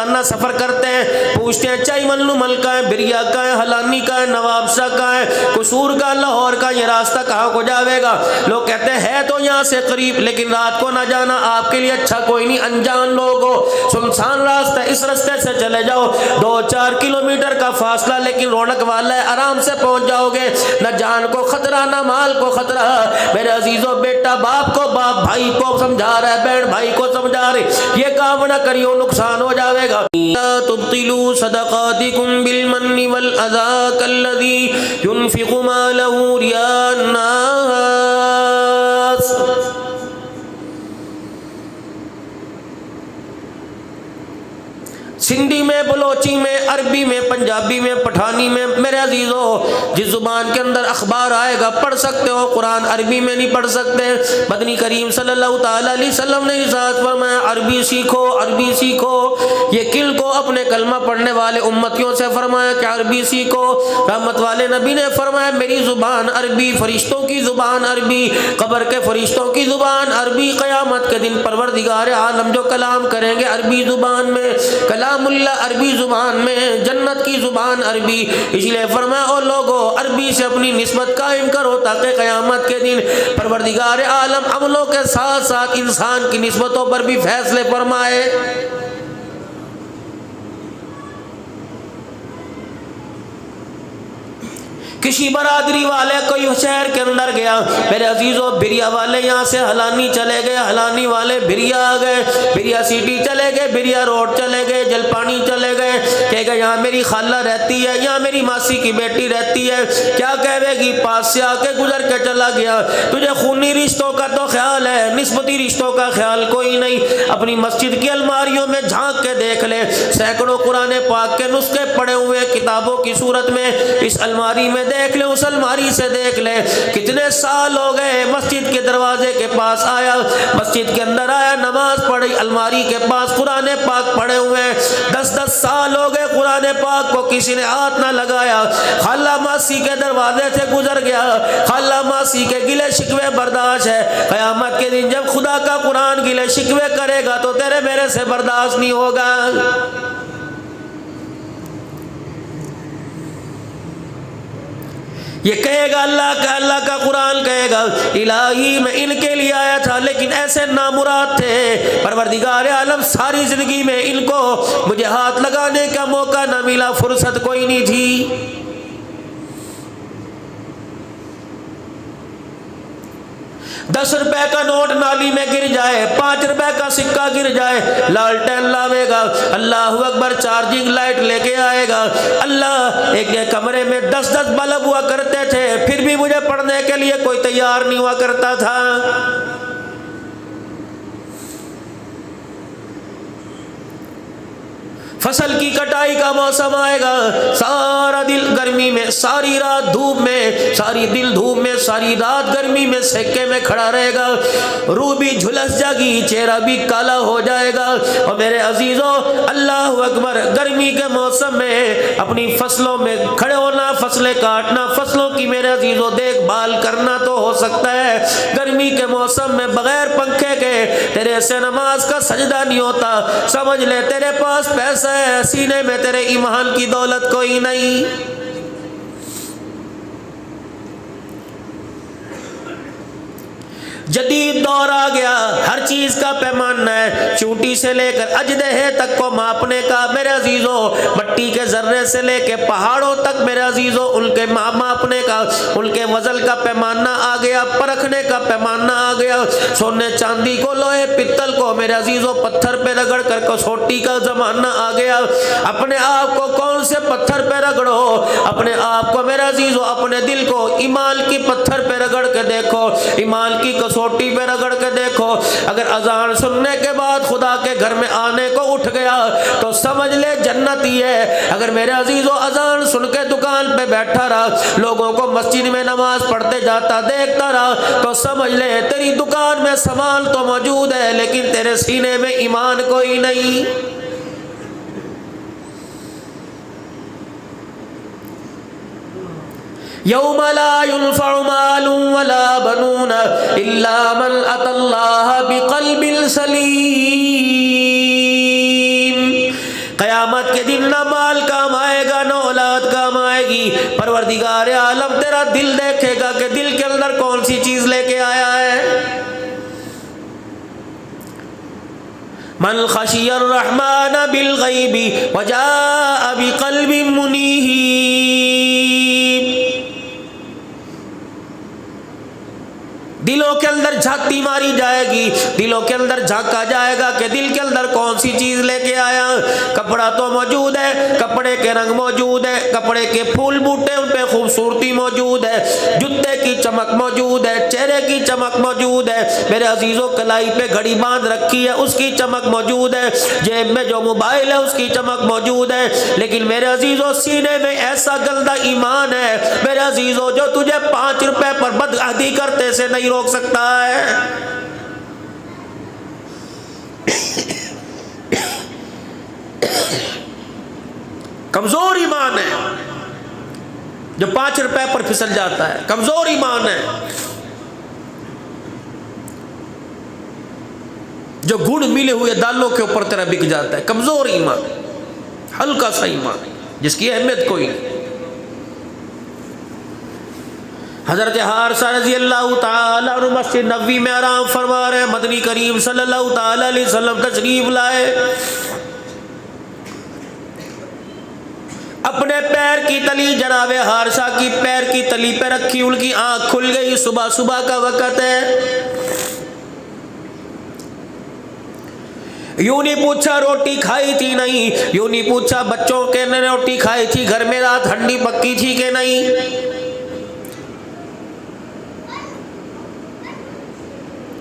रोजाना सफर करते हैं, पूछते हैं चाई मल्लू मल का है, बिरिया का है, हलानी का है, नवाबशाह का है, कसूर का, लाहौर का, ये रास्ता कहाँ को जावेगा। लोग कहते हैं तो यहाँ से करीब, लेकिन रात को ना जाना आपके लिए अच्छा कोई नहीं। अनजान लोग हो, सुनसान रास्ता, इस रास्ते से चले जाओ, 2-4 किलोमीटर का फासला लेकिन रौनक वाला है, आराम से पहुंच जाओगे, न जान को खतरा न माल को खतरा। मेरे अजीजों, बेटा बाप को, बाप भाई को समझा रहा है, बहन भाई को समझा रहे, ये काम ना करियो, नुकसान हो जाएगा। तुब्तिलू सदक़ातिकुम बिल मन्नि वल अज़ा कल्लज़ी युनफ़िक़ु मालहु रियान नास। सिंधी में, बलोची में, अरबी में, पंजाबी में, पठानी में, मेरे अजीजों जिस जुबान के अंदर अखबार आएगा पढ़ सकते हो, कुरान अरबी में नहीं पढ़ सकते। मदनी करीम सल्लल्लाहु ताला अलैहि वसल्लम ने इरशाद फरमाया अरबी सीखो, अरबी सीखो। ये किल को अपने कलमा पढ़ने वाले उम्मतियों से फरमाया कि अरबी सीखो। रहमत वाले नबी ने फरमाया मेरी जुबान अरबी, फरिश्तों की जुबान अरबी, कब्र के फरिश्तों की जुबान अरबी, क़यामत के दिन परवरदिगार आलम जो कलाम करेंगे अरबी जुबान में, कलामुल्लाह अरबी जुबान में, जन्नत की जुबान अरबी। इसलिए फरमाया ओ लोगों, अरबी से अपनी निस्बत कायम करो ताकि क़यामत के दिन परवरदिगार आलम अमलों के साथ साथ इंसान की निस्बतों पर भी फैसले फरमाए। किसी बरादरी वाले कोई शहर के अंदर गया, मेरे अजीजों बिरिया वाले यहाँ से हलानी चले गए, हलानी वाले बिरिया आ गए, बिरिया सिटी चले गए, बिरिया रोड चले गए, जलपानी चले गए। कहेगा यहाँ मेरी खाला रहती है, यहाँ मेरी मासी की बेटी रहती है। क्या कहेगी, पास से आके गुजर के चला गया। तुझे खूनी रिश्तों का तो ख्याल है, निस्बती रिश्तों का ख्याल कोई नहीं। अपनी मस्जिद की अलमारियों में झांक के देख ले, सैकड़ों कुरान पाक के नुस्खे पड़े हुए किताबों की सूरत में। इस अलमारी में देख ले, उस अलमारी से देख ले, कितने साल हो गए मस्जिद के दरवाजे के पास आया, मस्जिद के अंदर आया, नमाज पढ़ी, अलमारी के पास कुरान पाक पड़े हुए। 10-10 साल हो गए कुरान पाक को किसी ने हाथ ना लगाया। खाला मासी के दरवाजे से गुजर गया, खाला मासी के गिले शिकवे बर्दाश्त है। क़यामत के दिन जब खुदा का कुरान गिले शिकवे करेगा तो तेरे मेरे से बर्दाश्त नहीं होगा। ये कहेगा अल्लाह का कुरान कहेगा इलाही मैं इनके लिए आया था, लेकिन ऐसे नामुराद थे, परवरदिगार आलम सारी जिंदगी में इनको मुझे हाथ लगाने का मौका ना मिला, फुर्सत कोई नहीं थी। 10 रुपए का नोट नाली में गिर जाए, 5 रुपए का सिक्का गिर जाए, लालटेन लावेगा, अल्लाह अकबर, चार्जिंग लाइट लेके आएगा। अल्लाह एक कमरे में 10-10 बल्ब हुआ करते थे, फिर भी मुझे पढ़ने के लिए कोई तैयार नहीं हुआ करता था। फसल की कटाई का मौसम आएगा, सारा दिल गर्मी में, सारी रात धूप में, सारी दिल धूप में, सारी रात गर्मी में सेके में खड़ा रहेगा, रूह भी झुलस जाएगी, चेहरा भी काला हो जाएगा। और मेरे अजीजों अल्लाह अकबर, गर्मी के मौसम में अपनी फसलों में खड़े होना, फसलें काटना, फसलों की मेरे अजीजों देखभाल करना तो हो सकता है, गर्मी के मौसम में बगैर पंखे के तेरे से नमाज का सजदा नहीं होता। समझ ले तेरे पास पैसा है, सीने में तेरे ईमान की दौलत कोई नहीं। जदीद दौर आ गया, हर चीज का पैमाना है, चूंटी से लेकर अजदहे तक को मापने का मेरे अजीजों, मट्टी के जर्रे से लेकर पहाड़ों तक मेरे अजीजों उनके मापने का, उनके वजन का पैमाना आ गया, परखने का पैमाना आ गया। सोने चांदी को, लोहे पित्तल को मेरे अजीजों पत्थर पे रगड़ कर कसौटी का जमाना आ गया। अपने आप को कौन से पत्थर पे रगड़ो, अपने आप को मेरे अजीजों, अपने दिल को ईमान की पत्थर पे रगड़ के देखो, ईमान की कसौटी पे रगड़ के देखो। अगर अजान सुनने के बाद खुदा के घर में आने को उठ गया तो समझ ले जन्नत ही है। अगर मेरे अजीजों अजान सुन के दुकान पे बैठा रहा, लोगों को मस्जिद में नमाज पढ़ते जाता देखता रहा, तो समझ ले तेरी दुकान में सामान तो मौजूद है, लेकिन तेरे सीने में ईमान कोई नहीं। यौम ला युनफ़उ मालुन वला बनून इल्ला मन अतल्लाह बिक़ल्बिन सलीम। क़यामत के दिन ना माल काम आएगा ना औलाद काम आएगी। परवरदिगार आलम तेरा दिल देखेगा कि दिल के अंदर कौन सी चीज लेके आया है। मन खशियर रहमान बिल गैबी वजाअ बिक़ल्बिन मुनीब। दिलों के अंदर झांकी मारी जाएगी, दिलों के अंदर झांका जाएगा कि दिल के अंदर कौन सी चीज लेके आया। कपड़ा तो मौजूद है, कपड़े के रंग मौजूद है, कपड़े के फूल बूटे उन पे खूबसूरती मौजूद है, जूते की चमक मौजूद है, चेहरे की चमक मौजूद है। मेरे अजीजों कलाई पे घड़ी बांध रखी है, उसकी चमक मौजूद है, जेब में जो मोबाइल है उसकी चमक मौजूद है। लेकिन मेरे अजीजों सीने में ऐसा गंदा ईमान है मेरे अजीजों जो तुझे 5 रुपए पर बदअहदी करते से नहीं रोक सकता है। कमजोर ईमान है जो 5 रुपए पर फिसल जाता है, कमजोर ईमान है जो गुड़ मिले हुए दालों के ऊपर तेरा बिक जाता है। कमजोर ईमान, हल्का सा ईमान जिसकी अहमियत कोई नहीं। हज़रत हारिसा रज़ी अल्लाह ताला अन्हु मस्जिद नबवी में आराम फरमा रहे, मदनी करीम सल्लल्लाहु ताला अलैहि वसल्लम तशरीफ लाए। अपने पैर की तली जनाबे हारिसा की पैर की तली पे रखी, उनकी आंख खुल गई। सुबह सुबह का वक़्त है। यूं नहीं पूछा रोटी खाई थी नहीं, यूं नहीं पूछा बच्चों के ने रोटी खाई थी, घर में रात हंडी पक्की थी कि नहीं।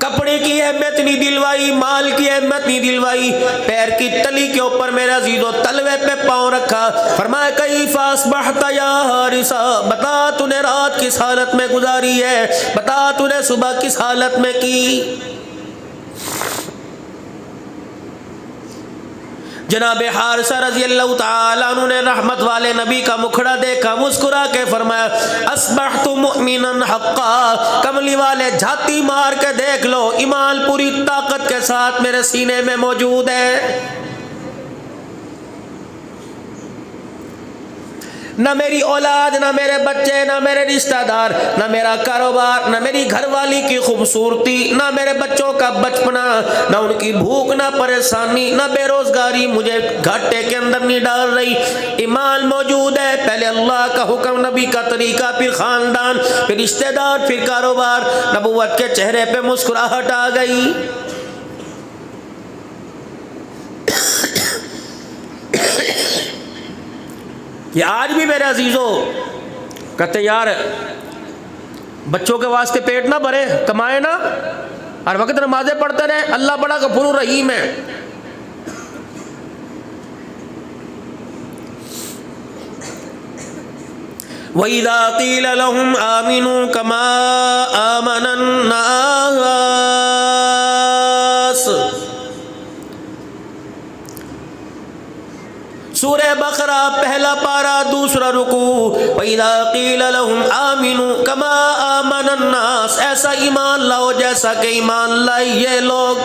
कपड़े की अहमियत नहीं दिलवाई, माल की अहमियत नहीं दिलवाई, पैर की तली के ऊपर मेरा अजीजों तलवे पे पांव रखा। फरमाया कैफ़ अस्बहता या हारिसा, बता तूने रात किस हालत में गुजारी है, बता तूने सुबह किस हालत में की। जनाबे हारिसा रज़ी अल्लाह ताला अन्हु ने रहमत वाले नबी का मुखड़ा देखा, मुस्कुरा के फरमाया अस्बहतु मुमिनन हक्का। कमली वाले झाती मार के देख लो, ईमान पूरी ताकत के साथ मेरे सीने में मौजूद है। न मेरी औलाद, न मेरे बच्चे, न मेरे रिश्तेदार, न मेरा कारोबार, न मेरी घरवाली की खूबसूरती, न मेरे बच्चों का बचपना, न उनकी भूख, न परेशानी, न बेरोजगारी मुझे घाटे के अंदर नहीं डाल रही। ईमान मौजूद है। पहले अल्लाह का हुक्म, नबी का तरीका, फिर खानदान, फिर रिश्तेदार, फिर कारोबार। नबूवत के चेहरे पे मुस्कुराहट आ गई। ये आज भी मेरे अजीजों कहते यार बच्चों के वास्ते पेट ना भरे, कमाए ना, हर वक्त नमाजें पढ़ते रहे, अल्लाह बड़ा गफूर रहीम है। वइज़ा क़ील लहुम आमिनू कमा आमनन नास। सूरह बकरा पहला पारा दूसरा रुकू। वइज़ा क़ील लहुम आमिनू कमा आमनन नास, ऐसा ईमान लाओ जैसा कि ईमान लाए ये लोग।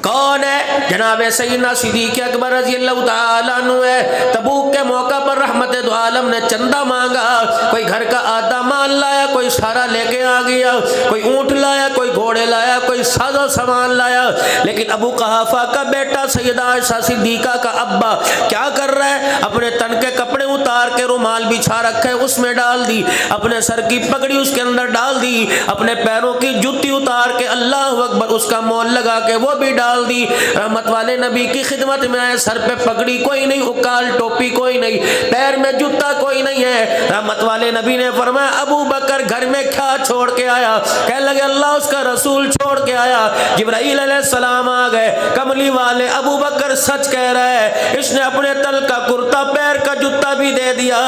कौन है? जनाबे सैयदना सिद्दीक़ अकबर रज़ी अल्लाह ताला अन्हु है। तबूक के मौका पर रहमत दो आलम ने चंदा मांगा, कोई घर का आधा माल लाया, कोई सारा लेके आ गया, कोई ऊँट लाया, कोई घोड़े लाया, कोई साजा सामान लाया। लेकिन अबू कहाफा का बेटा सैयदा आयशा सिद्दीक़ा का अब्बा क्या कर रहा है? अपने तन के कपड़े उतार के रुमाल बिछा रखे उसमें डाल दी, अपने सर की पगड़ी उसके अंदर डाल दी, अपने पैरों की जूती उतार के अल्लाह अकबर उसका मोल लगा के वो भी डाल दी। रहमत वाले नबी की खिदमत में आए, सर पे पगड़ी कोई नहीं, उकाल टोपी कोई नहीं, पैर में जूता कोई नहीं है। रहमत वाले नबी ने फरमाया अबू बकर घर में क्या छोड़ के आया? कह लगे अल्लाह उसका रसूल छोड़ के आया। जिब्राइल अलैहिस्सलाम आ गए। कमली वाले अबू बकर सच कह रहा है, इसने अपने तल का कुर्ता, पैर का जूता भी दे दिया।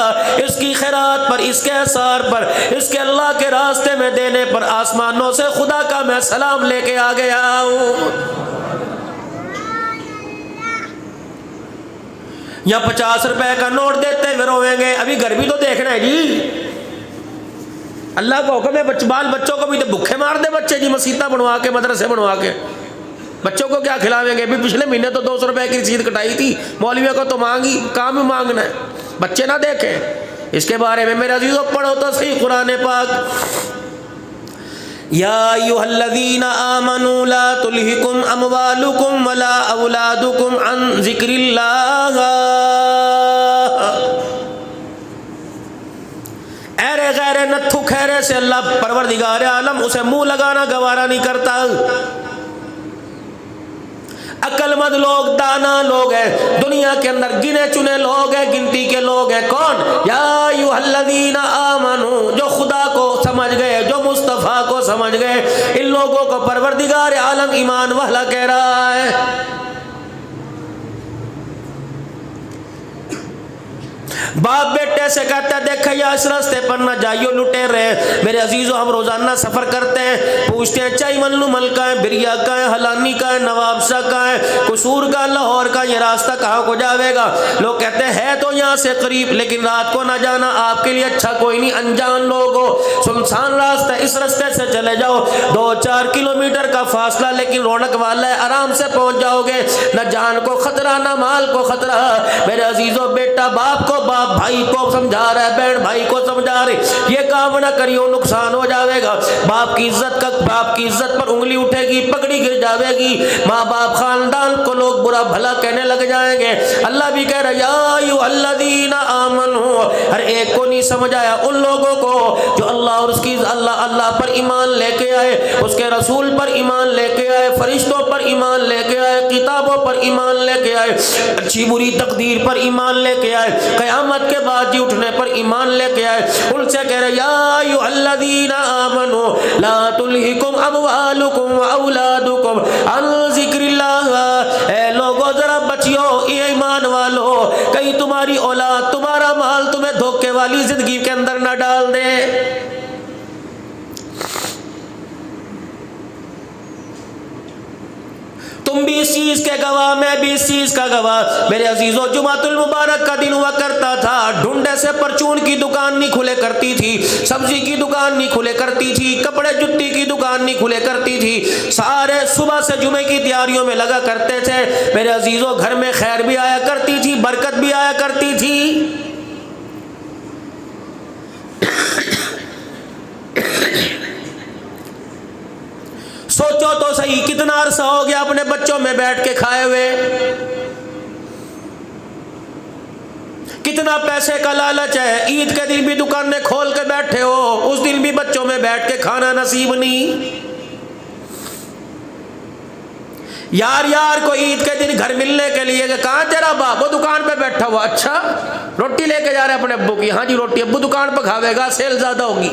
इसकी खैरात पर, इसके एहसार पर, इसके अल्लाह के रास्ते में देने पर आसमानों से खुदा का मैं सलाम लेके आ गया हूँ। या 50 रुपए का नोट देते हुए रोएंगे, अभी घर भी तो देखना है जी। अल्लाह का हुक्म है बाल बच्चों को भी तो भूखे मार दे बच्चे जी, मसीता बनवा के, मदरसे बनवा के। बच्चों को क्या खिलावेंगे? भी पिछले महीने तो 200 रुपए की रसीद कटाई थी, मौलवियों को तो मांगी, काम ही मांगना है, बच्चे ना देखें। इसके बारे में मेरे अजीजों पढ़ो तो सही कुरान पाक। या अय्युहल्लज़ीना आमनू ला तुल्हिकुम अमवालुकुम वला औलादुकुम अन ज़िक्रिल्लाह। ऐरे गैरे नत्थु खैरे से अल्लाह परवरदिगार आलम उसे मुंह लगाना गवारा नहीं करता। अक्लमंद लोग, दाना लोग हैं दुनिया के अंदर, गिने चुने लोग हैं, गिनती के लोग हैं। कौन? या अय्युहल्लज़ीना आमनू, जो खुदा को समझ गए, जो मुस्तफ़ा को समझ गए, इन लोगों को परवरदिगार आलम ईमान वाला कह रहा है। बाप बेटे से कहता है देख या इस रास्ते पर ना जाइयो लुटे रहे। मेरे अजीजों हम रोजाना सफर करते हैं, पूछते हैं चाई मल्लू मल का है, बिरिया का है, हलानी का है, नवाबशाह का है, कसूर का, लाहौर का, ये रास्ता कहाँ को जाएगा? लोग कहते हैं तो यहाँ से करीब, लेकिन रात को ना जाना, आपके लिए अच्छा कोई नहीं। अनजान लोग हो, सुनसान रास्ता, इस रास्ते से चले जाओ, 2-4 किलोमीटर का फासला, लेकिन रौनक वाला है, आराम से पहुंच जाओगे, न जान को खतरा न माल को खतरा। मेरे अजीजों बेटा बाप को, बाप भाई को समझा रहा है, बहन भाई को समझा रहे, ये काम ना करियो नुकसान हो जाएगा। बाप की इज्जत पर उंगली उठेगी, पगड़ी गिर जाएगी, माँ बाप खानदान को लोग बुरा भला कहने लग जाएंगे। अल्लाह भी कह रहा है या अय्युहल्लज़ीना आमनू, हर एक को नहीं समझाया, उन लोगों को जो अल्लाह और उसकी अल्लाह पर ईमान लेके आए, उसके रसूल पर ईमान लेके आए, फरिश्तों पर ईमान लेके आए, किताबों पर ईमान लेके आए, अच्छी बुरी तकदीर पर ईमान लेके आए, क़यामत के बाद जी उठने पर ईमान लेके आए। उनसे कह रहे या अय्युहल्लज़ीना आमनू ला तुल्हिकुम अमवालुकुम व औलादुकुम अन ज़िक्रिल्लाह। ए लोगों जरा बचियो, ये ईमान वालो, कहीं तुम्हारी औलाद, तुम्हारा माल तुम्हें धोखे वाली जिंदगी के अंदर ना डाल दे। तुम भी इस चीज के गवाह, मैं भी इस चीज का गवाह। मेरे अजीजों जुमातुल मुबारक का दिन हुआ करता था, ढूंढे से परचून की दुकान नहीं खुले करती थी, सब्जी की दुकान नहीं खुले करती थी, कपड़े जुत्ती की दुकान नहीं खुले करती थी। सारे सुबह से जुमे की तैयारियों में लगा करते थे। मेरे अजीजों घर में खैर भी आया करती थी, बरकत भी आया करती थी। सोचो तो सही कितना अरसा हो गया अपने बच्चों में बैठ के खाए हुए, कितना पैसे का लालच है। ईद के दिन भी दुकानें खोल के बैठे हो, उस दिन भी बच्चों में बैठ के खाना नसीब नहीं। यार को ईद के दिन घर मिलने के लिए कहाँ तेरा बाप? वो दुकान पे बैठा हुआ। अच्छा रोटी लेके जा रहे अपने अब्बू की? हाँ जी रोटी अब्बू दुकान पर खावेगा, सेल ज्यादा होगी।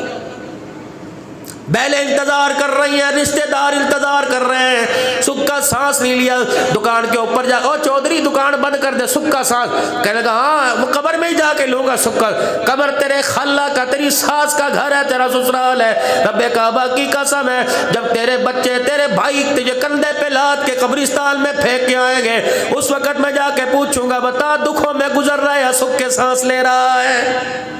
बैले इंतजार कर रही हैं, रिश्तेदार इंतजार कर रहे हैं, सुख का सांस नहीं लिया। दुकान के ऊपर जा, ओ चौधरी दुकान बंद कर दे, सुख का सांस। कहने लगा हाँ वो कब्र में ही जाके लूंगा सुख का। कब्र तेरे खाला का, तेरी सास का घर है, तेरा ससुराल है। रब्बे काबा की कसम है, जब तेरे बच्चे तेरे भाई तुझे कंधे पे लाद के कब्रिस्तान में फेंक के आएंगे, उस वक्त मैं जाके पूछूंगा बता दुखों में गुजर रहा है या सुख के सांस ले रहा है?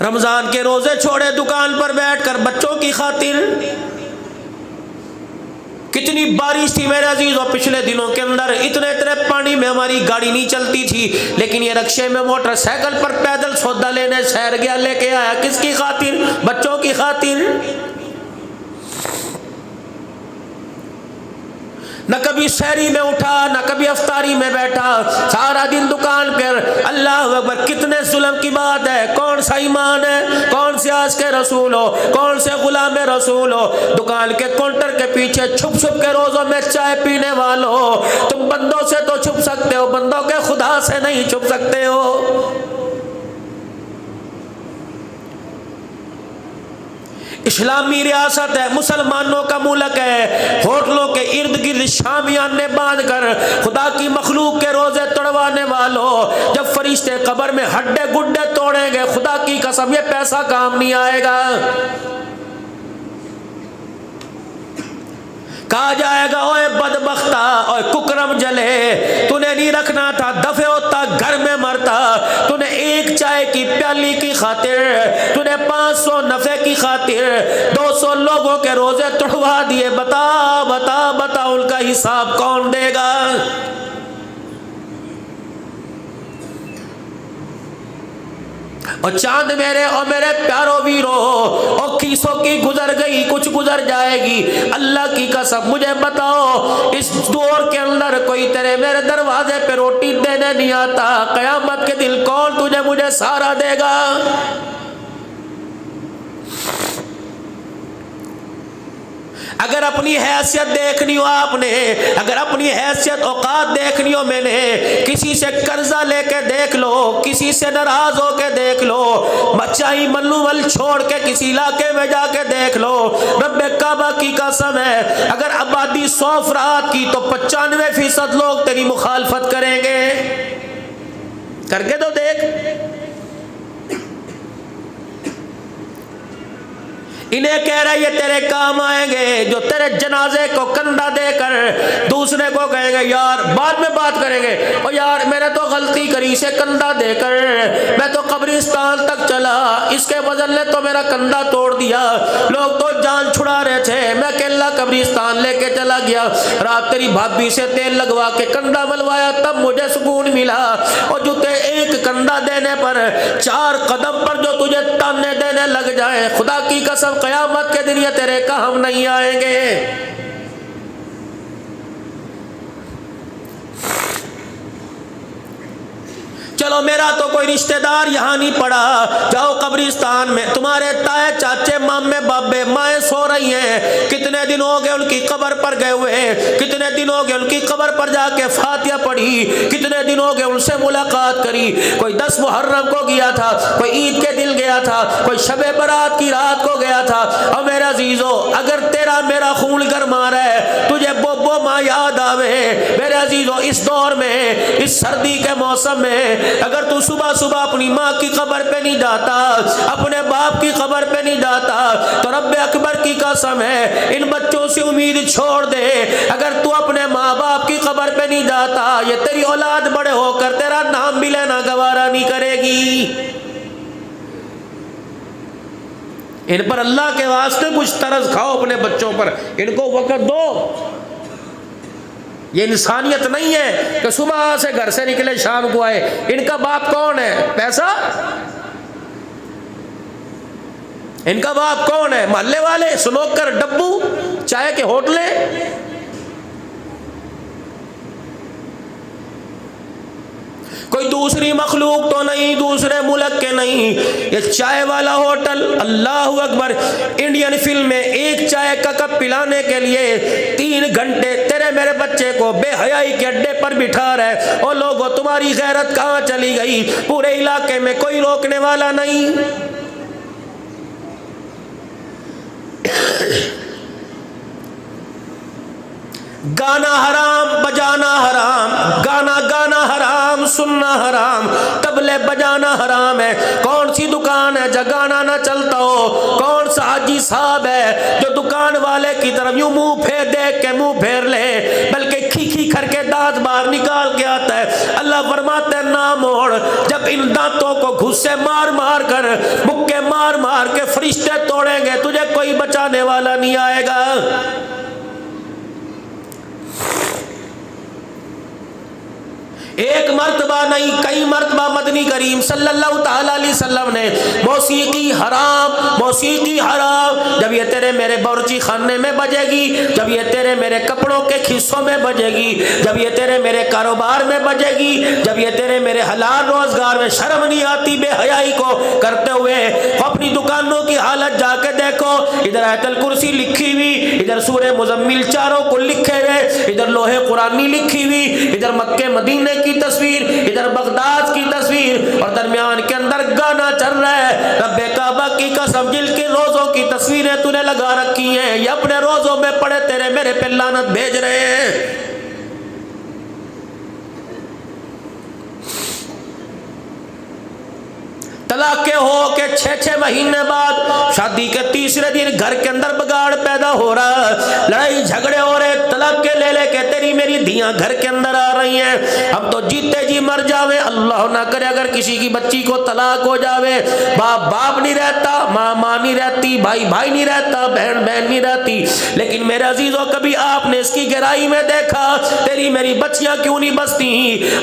रमजान के रोजे छोड़े दुकान पर बैठकर बच्चों की खातिर। कितनी बारिश थी मेरे अजीजों पिछले दिनों के अंदर, इतने पानी में हमारी गाड़ी नहीं चलती थी, लेकिन ये रक्शे में मोटरसाइकिल पर पैदल सौदा लेने शहर गया, लेके आया। किसकी खातिर? बच्चों की खातिर। न कभी शहरी में उठा, न कभी अफ्तारी में बैठा, सारा दिन दुकान पर। अल्लाह अकबर, कितने जुल्म की बात है। कौन सा ईमान है? कौन से आज के रसूल हो? कौन से गुलाम रसूल हो? दुकान के काउंटर के पीछे छुप के रोजों में चाय पीने वालों हो। तुम बंदों से तो छुप सकते हो, बंदों के खुदा से नहीं छुप सकते हो। इस्लामी रियासत है, मुसलमानों का मुल्क है। होटलों के इर्द गिर्द शामियाने बांध कर खुदा की मखलूक के रोजे तोड़वाने वालों, जब फरिश्ते कब्र में हड्डे गुड्डे तोड़ेंगे, खुदा की कसम ये पैसा काम नहीं आएगा। कहा जाएगा ओए बदबख्ता, ओए कुकरम जले, तूने नहीं रखना था, दफे होता घर में मरता। तूने एक चाय की प्याली की खातिर, तूने 500 नफे की खातिर 200 लोगों के रोजे तोड़वा दिए। बता बता बता, उनका हिसाब कौन देगा? और चांद मेरे और मेरे प्यारो वीरो, और खीसों की गुजर गई, कुछ गुजर जाएगी। अल्लाह की कसम मुझे बताओ, इस दौर के अंदर कोई तेरे मेरे दरवाजे पे रोटी देने नहीं आता। कयामत के दिन कौन तुझे मुझे सहारा देगा? अगर अपनी हैसियत देखनी हो आपने, अगर अपनी हैसियत औकात देखनी हो मैंने, किसी से कर्जा लेके देख लो, किसी से नाराज होके देख लो, बच्चाई मल्लूमल छोड़ के किसी इलाके में जाके देख लो। रब्बे काबा की कसम है, अगर आबादी 100 अफराद की तो 95% लोग तेरी मुखालफत करेंगे। करके तो देख। इन्हें कह रहा है ये तेरे काम आएंगे जो तेरे जनाजे को कंधा देकर दूसरे को कहेंगे यार बाद में बात करेंगे, और यार मैंने तो गलती करी, से कंधा देकर मैं तो कब्रिस्तान तक चला, इसके बदल ने तो मेरा कंधा तोड़ दिया। लोग तो जान छुड़ा रहे थे, मैं अकेला कब्रिस्तान लेके चला गया, रात तेरी भाभी से तेल लगवा के कंधा मलवाया, तब मुझे सुकून मिला। और जो ते एक कंधा देने पर 4 कदम पर जो तुझे ताने देने लग जाए, खुदा की कसम कयामत के दिन ये तेरे काम नहीं आएंगे। चलो मेरा तो कोई रिश्तेदार यहाँ नहीं पड़ा, जाओ कब्रिस्तान में, तुम्हारे ताए चाचे मामे बाबे माए सो रही हैं, कितने दिन हो गए उनकी कब्र पर गए हुए, कितने दिन हो गए उनकी कब्र पर जाके फातिहा पढ़ी, कितने दिन हो गए उनसे मुलाकात करी। कोई 10 मुहर्रम को गया था, कोई ईद के दिन गया था, कोई शबे बारात की रात को गया था। और मेरा अजीजो, अगर तेरा मेरा खून गरमा रहा है, तुझे बोबो माँ याद आवे, मेरे अजीजो इस दौर में, इस सर्दी के मौसम में, अगर तू सुबह सुबह अपनी माँ की कब्र पे नहीं जाता, अपने बाप की कब्र पे नहीं जाता, तो रब्बे अकबर की कसम है इन बच्चों से उम्मीद छोड़ दे। अगर तू अपने माँ बाप की कब्र पे नहीं जाता, ये तेरी औलाद बड़े होकर तेरा नाम भी लेना गवारा नहीं करेगी। इन पर अल्लाह के वास्ते कुछ तरस खाओ अपने बच्चों पर, इनको वक्त दो। ये इंसानियत नहीं है कि सुबह से घर से निकले शाम को आए। इनका बाप कौन है? पैसा? इनका बाप कौन है? मोहल्ले वाले, स्नोकर, डब्बू, चाय के होटलें। कोई दूसरी मखलूक तो नहीं, दूसरे मुल्क के नहीं, ये चाय वाला होटल। अल्लाहु अकबर। इंडियन फिल्म में एक चाय का कप पिलाने के लिए 3 घंटे तेरे मेरे बच्चे को बेहयाई के अड्डे पर बिठा रहे। और लोगों, तुम्हारी गैरत कहाँ चली गई? पूरे इलाके में कोई रोकने वाला नहीं। गाना हराम, बजाना हराम, गाना गाना हराम, सुनना हराम, तबले बजाना हराम है। कौन सी दुकान है जहाँ गाना ना चलता हो? कौन सा हाजी साहब है जो दुकान वाले की तरफ यूं मुंह फेर देख के मुंह फेर ले, बल्कि खी करके दांत बाहर निकाल के आता है? अल्लाह फरमाते हैं ना मोड़, जब इन दांतों को घुस्से मार मार कर, मुक्के मार मार के फरिश्ते तोड़ेंगे, तुझे कोई बचाने वाला नहीं आएगा। एक मर्तबा नहीं, कई मर्तबा मदनी करीम सल्लल्लाहु ताला अलैहि वसल्लम ने मौसीकी हराम, मौसीकी हराम, जब ये तेरे मेरे बावर्ची खाने में बजेगी, जब ये तेरे मेरे कपड़ों के खिस्सों में बजेगी, जब ये तेरे मेरे कारोबार में बजेगी, जब ये तेरे मेरे हलाल रोजगार में, शर्म नहीं आती बेहयाई को करते हुए? अपनी दुकानों की हालत जाके देखो, इधर आयतल कुर्सी लिखी हुई, इधर सूरह मुज़म्मिल चारों को लिखे हुए, इधर लोहे कुरानी लिखी हुई, इधर मक्के मदीने की तस्वीर, इधर बगदाद की तस्वीर, और दरमियान के अंदर गाना चल रहा है। रब्बे काबा की कसम, जिनके रोजों की तस्वीरें तूने लगा रखी हैं, ये अपने रोजों में पड़े तेरे मेरे पे लानत भेज रहे हैं। तलाके हो के 6-6 महीने बाद शादी के तीसरे दिन घर के अंदर बगाड़ पैदा हो रहा, लड़ाई झगड़े हो रहे, तलाक के ले लेके तेरी मेरी धियां घर के अंदर आ रही हैं। हम तो जीते जी मर जावे, अल्लाह ना करे अगर किसी की बच्ची को तलाक हो जावे, बाप बाप नहीं रहता, माँ माँ नहीं रहती, भाई भाई नहीं रहता, बहन बहन नहीं रहती। लेकिन मेरे अजीजों, कभी आपने इसकी गहराई में देखा तेरी मेरी बच्चियां क्यों नहीं बसती?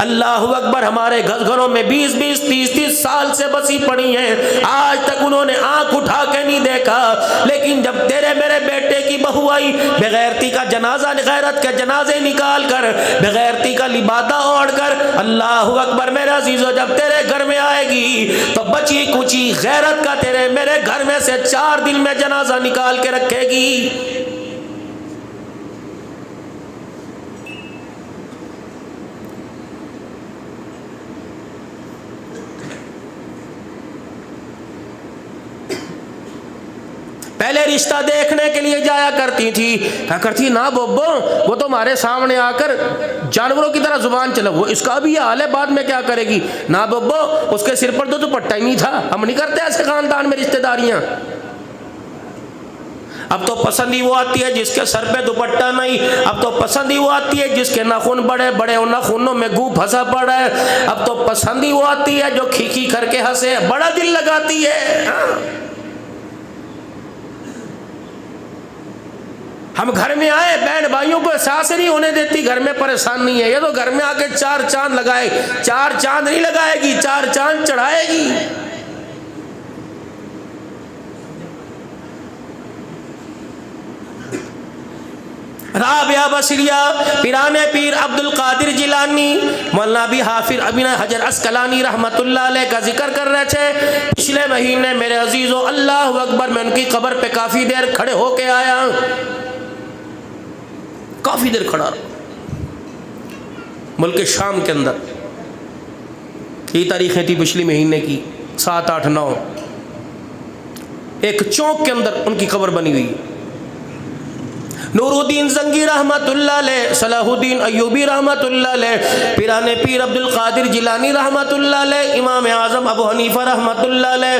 अल्लाह अकबर, हमारे घरों में 20-20, 30-30 साल से बसी पड़ी हैं, आज तक उन्होंने आंख उठा के नहीं देखा। लेकिन जब तेरे मेरे बेटे की बहू आई, बेगैरती का जनाजा, गैरत के जनाजे निकाल कर, बेगैरती का लिबादा ओढ़ कर, अल्लाह अकबर मेरे अजीजों, जब तेरे घर में आएगी तो बची कुची गैरत का तेरे मेरे घर में से 4 दिन में जनाजा निकाल के रखेगी। पहले रिश्ता देखने के लिए जाया करती थी, क्या करती, ना बोबो वो तो हमारे सामने आकर जानवरों की तरह जुबान चला, वो इसका भी हाल है, बाद में क्या करेगी? ना बोबो, उसके सिर पर तो दुपट्टा ही नहीं था। हम नहीं करते ऐसे खानदान में रिश्तेदारियां। अब तो पसंद ही वो आती है जिसके सर पे दुपट्टा नहीं, अब तो पसंद ही वो आती है जिसके नाखून बड़े बड़े और नाखूनों में गू फंसा पड़ा है, अब तो पसंद ही वो आती है जो खीखी करके हंसे, बड़ा दिल लगाती है। हम घर में आए, बहन भाइयों को एहसास नहीं होने देती, घर में परेशान नहीं है, ये तो घर में आके 4 चांद लगाए, 4 चांद नहीं लगाएगी, 4 चांद चढ़ाएगी। राबिया बसरिया, पिराने पीर अब्दुल कादिर जिलानी, मौलाना भी हाफिज अबिन हजर अस्कलानी रहमतुल्लाह अलैह का जिक्र कर रहे थे पिछले महीने। मेरे अजीजों, अल्लाह अकबर, मैं उनकी कब्र पे काफी देर खड़े होके आया, काफी देर खड़ा रहा। मुल्क शाम के अंदर, ये तारीखें थी पिछले महीने की 7, 8, 9, एक चौक के अंदर उनकी कब्र बनी हुई। नूरुद्दीन जंगी रहमतुल्लाह अलैह, सलाहुद्दीन अय्यूबी रहमतुल्लाह अलैह, पिराने पीर अब्दुल कादिर जिलानी रहमतुल्लाह अलैह, इमाम आज़म अबू हनीफा रहमतुल्लाह अलैह,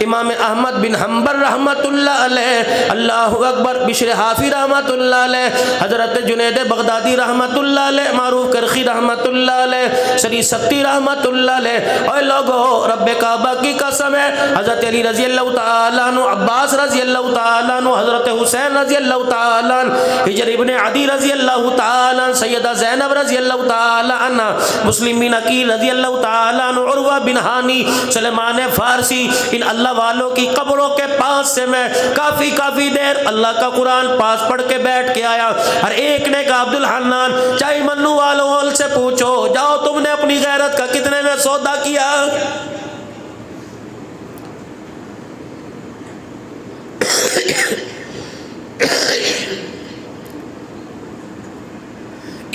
इमाम अहमद बिन हम्बल रहमतुल्लाह अलैह, अल्लाहु अकबर, बिश्र हाफी रहमतुल्लाह अलैह, हजरत जुनैद बगदादी रहमतुल्लाह अलैह, मारूफ करखी रहमतुल्लाह अलैह, शरी सत्ती रहमतुल्लाह अलैह। और लोगों, रब्बे काबा की कसम है, हजरत अली रजी अल्लाह तआला अन्हु, अब्बास रजी अल्लाह तआला अन्हु, हजरत हुसैन रजी अल्लाह तआला, हिजर इब्ने अदी रजी अल्लाह ताला, सैयदा ज़ैनब रजी अल्लाह ताला अन्हा, मुस्लिम बिन अकील रजी अल्लाह ताला अन्हु, उर्वा बिन हानी, सलेमान फारसी, इन अल्लाह वालों की कब्रों के पास से मैं काफ़ी देर अल्लाह का कुरान पास पढ़ के बैठ के आया। और एक ने कहा, अब्दुल हन्नान, चाहे मन्नू वालों से पूछो, जाओ तुमने अपनी गैरत का कितने में सौदा किया?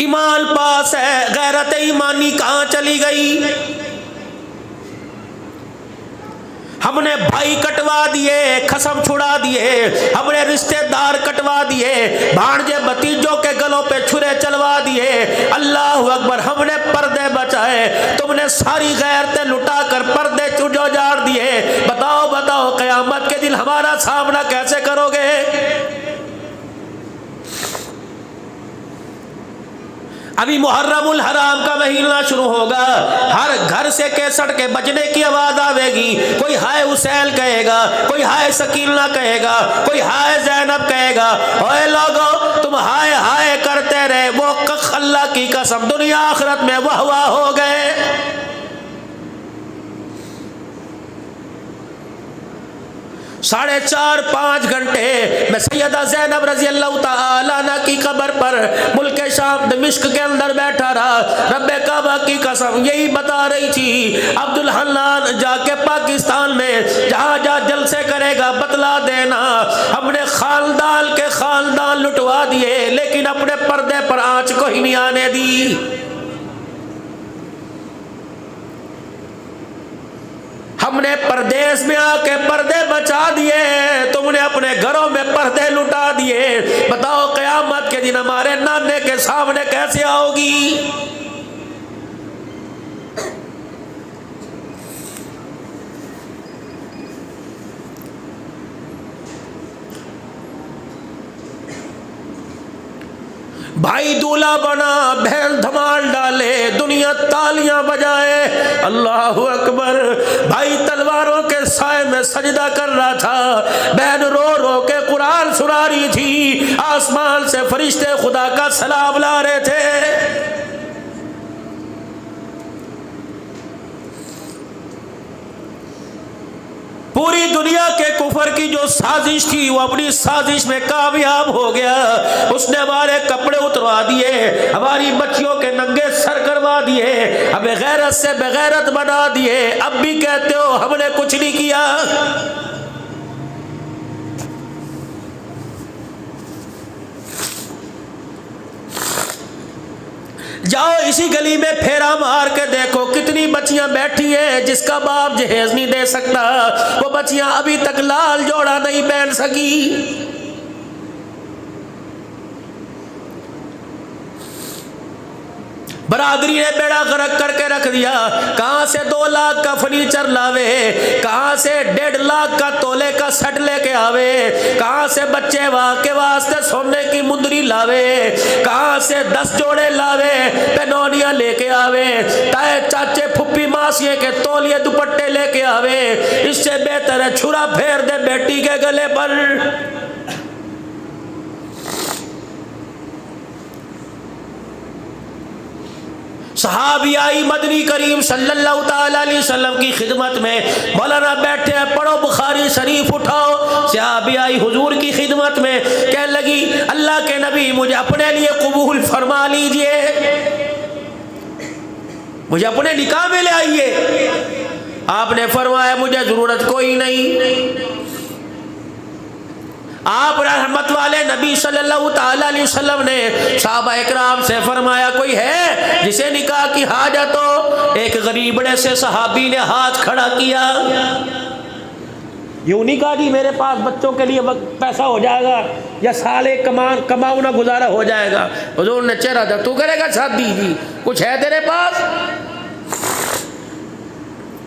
ईमान पास है, गैरत ईमानी कहां चली गई? हमने भाई कटवा दिए, खसम छुड़ा दिए, हमने रिश्तेदार कटवा दिए, भांजे भतीजों के गलों पे छुरे चलवा दिए। अल्लाह अकबर, हमने पर्दे बचाए, तुमने सारी गैरतें लुटा कर पर्दे उजाड़ दिए। बताओ बताओ, क़यामत के दिन हमारा सामना कैसे करोगे? अभी मुहर्रमुल हराम का महीना शुरू होगा, हर घर से कैसट के बजने की आवाज आवेगी। कोई हाय हुसैन कहेगा, कोई हाय सकीना कहेगा, कोई हाय ज़ैनब कहेगा। ओए लोगों, तुम हाय हाय करते रहे, वो अल्लाह की कसम दुनिया आखिरत में वाह वाह हो गए। 4.5-5 घंटे मैं सैयदा ज़ैनब रजी अल्लाह ताला अन्हा की कब्र पर मुल्क शाम दमिश्क के अंदर बैठा रहा। रब्बे काबा की कसम यही बता रही थी, अब्दुल हन्नान जाके पाकिस्तान में जहाँ जहाँ जलसे करेगा बतला देना, हमने खानदान के खानदान लुटवा दिए, लेकिन अपने पर्दे पर आंच को ही नहीं आने दी। हमने परदेश में आके पर्दे बचा दिए, तुमने अपने घरों में पर्दे लुटा दिए। बताओ क़यामत के दिन हमारे नाने के सामने कैसे आओगी? भाई दूल्हा बना, बहन धमाल डाले, दुनिया तालियां बजाए, अल्लाह अकबर। भाई तलवारों के साए में सजदा कर रहा था, बहन रो रो के कुरान सुना रही थी, आसमान से फरिश्ते खुदा का सलाम ला रहे थे। पूरी दुनिया के कुफर की जो साजिश थी वो अपनी साजिश में कामयाब हो गया। उसने हमारे कपड़े उतरवा दिए, हमारी बच्चियों के नंगे सर करवा दिए, हमें गैरत से बेगैरत बना दिए। अब भी कहते हो हमने कुछ नहीं किया। जाओ इसी गली में फेरा मार के देखो कितनी बच्चियां बैठी हैं जिसका बाप जहेज नहीं दे सकता, वो बच्चियां अभी तक लाल जोड़ा नहीं पहन सकी। बरादरी ने बेड़ा गर्क करके रख दिया। कहां से 2 लाख का फर्नीचर लावे, कहां से 1.5 लाख का तोले का सेट लेके आवे, कहां से बच्चे के वास्ते सोने की मुंदरी लावे, कहां से 10 जोड़े लावे, पेनौनियां लेके आवे, ताए चाचे फुप्पी मासिए के तौलिए दुपट्टे लेके आवे। इससे बेहतर है छुरा फेर दे बेटी के गले पर। सहाबी आई मदनी करीम सल्लल्लाहु ताला अलैहि वसल्लम की खिदमत में, मौलाना बैठे हैं, पढ़ो बुखारी शरीफ उठाओ। सहाबी आई हुजूर की खिदमत में, कहने लगी अल्लाह के नबी मुझे अपने लिए कबूल फरमा लीजिए, मुझे अपने निकाह में ले आइए। आपने फरमाया मुझे जरूरत कोई नहीं। आप रहमत वाले नबी सल्लल्लाहु ताला अलैहि वसल्लम ने सहाबा इकराम से फरमाया कोई है जिसे निकाह की हाजत हो। एक गरीब बड़े से सहाबी ने हाथ खड़ा किया, यूं नहीं कहा जी मेरे पास बच्चों के लिए पैसा हो जाएगा या साले कमाऊ ना गुजारा हो जाएगा। हुजूर ने चेहरा था, तू करेगा शादी जी, कुछ है तेरे पास?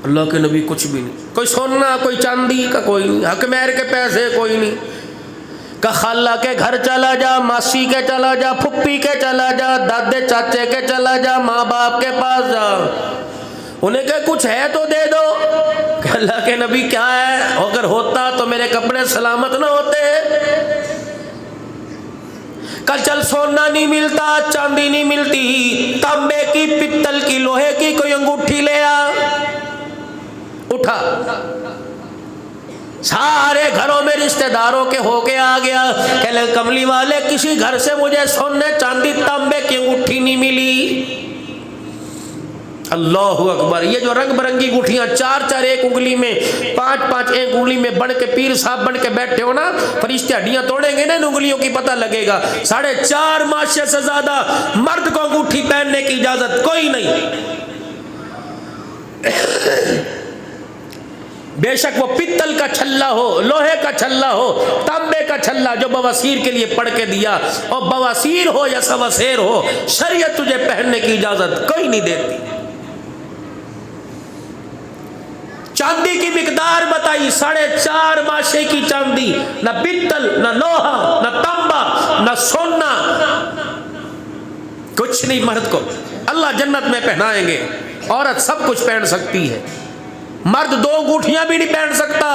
अल्लाह के नबी कुछ भी नहीं, कोई सोना कोई चांदी का कोई नहीं, हक मेहर के पैसे कोई नहीं। का खाला के घर चला जा, मासी के चला जा, फुप्पी के चला जा, दादे चाचे के चला जा, माँ बाप के पास जा, उन्हें क्या कुछ है तो दे दो। अल्लाह के नबी क्या है, अगर होता तो मेरे कपड़े सलामत ना होते। कल चल सोना नहीं मिलता, चांदी नहीं मिलती, तांबे की पित्तल की लोहे की कोई अंगूठी ले आ। उठा, सारे घरों में रिश्तेदारों के होके आ गया। कहले कमली वाले किसी घर से मुझे सोने चांदी तांबे की अंगूठी नहीं मिली। अल्लाहु अकबर। ये जो रंग बिरंगी अंगूठियां 4-4 एक उंगली में, 5-5 एक उंगली में बन के पीर साहब बन के बैठे हो ना, फरिश्ते हड्डियां तोड़ेंगे ना इन उंगलियों की, पता लगेगा। 4.5 मासे से ज्यादा मर्द को अंगूठी पहनने की इजाजत कोई नहीं। बेशक वो पित्तल का छल्ला हो, लोहे का छल्ला हो, तांबे का छल्ला जो बवासीर के लिए पढ़ के दिया, और बवासीर हो या सवसेर हो, शरीयत तुझे पहनने की इजाजत कोई नहीं देती। चांदी की मिकदार बताई, 4.5 माशे की चांदी, ना पित्तल ना लोहा ना तांबा ना सोना, कुछ नहीं। मर्द को अल्लाह जन्नत में पहनाएंगे, औरत सब कुछ पहन सकती है, मर्द 2 अंगूठियां भी नहीं पहन सकता,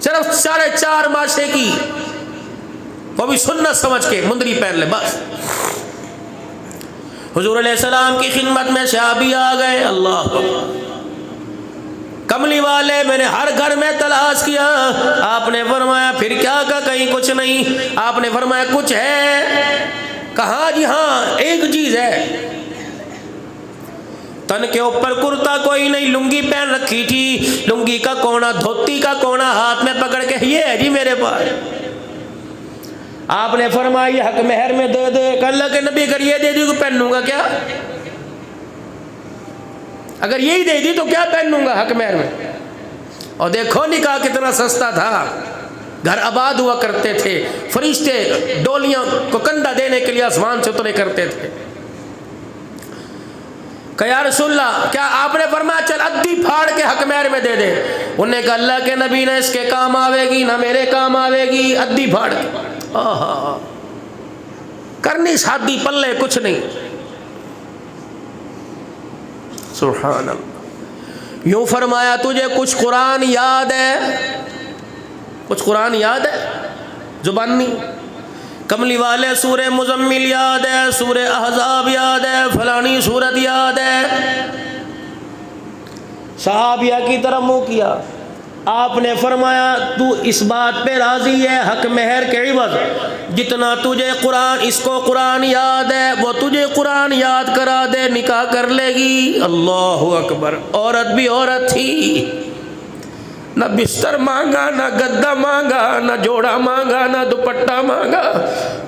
सिर्फ 4.5 माशे की, वो भी सुन्नत समझ के मुंदरी पहन ले बस। हुजूर अलैहिस्सलाम की खिदमत में सहाबी आ गए। अल्लाह, कमली वाले मैंने हर घर में तलाश किया। आपने फरमाया फिर क्या का, कहीं कुछ नहीं। आपने फरमाया कुछ है? कहा जी हाँ एक चीज है। तन के ऊपर कुर्ता कोई नहीं, लुंगी पहन रखी थी, लुंगी का कोना, धोती का कोना हाथ में पकड़ के, ये है जी मेरे पास। आपने फरमाया हक मेहर में दे दे। अल्लाह के नबी अगर ये दे दी तो पहन लूंगा क्या? अगर यही दे दी तो क्या पहन लूंगा हक मेहर में? और देखो निकाह कितना सस्ता था, घर आबाद हुआ करते थे, फरिश्ते डोलियों को कंधा देने के लिए आसमान से उतरे करते थे। या रसूलल्लाह क्या आपने फरमाया चल अद्दी फाड़ के हक मेहर में दे दे? उन्हें कहा अल्लाह के नबी ने इसके काम आवेगी ना मेरे काम आवेगी, अद्दी फाड़ के। करनी शादी पल्ले कुछ नहीं। सुभान अल्लाह। यूं फरमाया तुझे कुछ कुरान याद है? कुछ कुरान याद है? जुबानी कमली वाले सूरे मुजम्मिल याद है, सूरे अहज़ाब याद है, फलानी सूरत याद है। सहाबिया की तरफ मुँह किया, आपने फरमाया तू इस बात पे राजी है हक मेहर के इवज़ जितना तुझे कुरान, इसको कुरान याद है वो तुझे कुरान याद करा दे, निकाह कर लेगी। अल्लाहु अकबर। औरत भी औरत थी, न बिस्तर मांगा, न गद्दा मांगा, न जोड़ा मांगा, न दुपट्टा मांगा।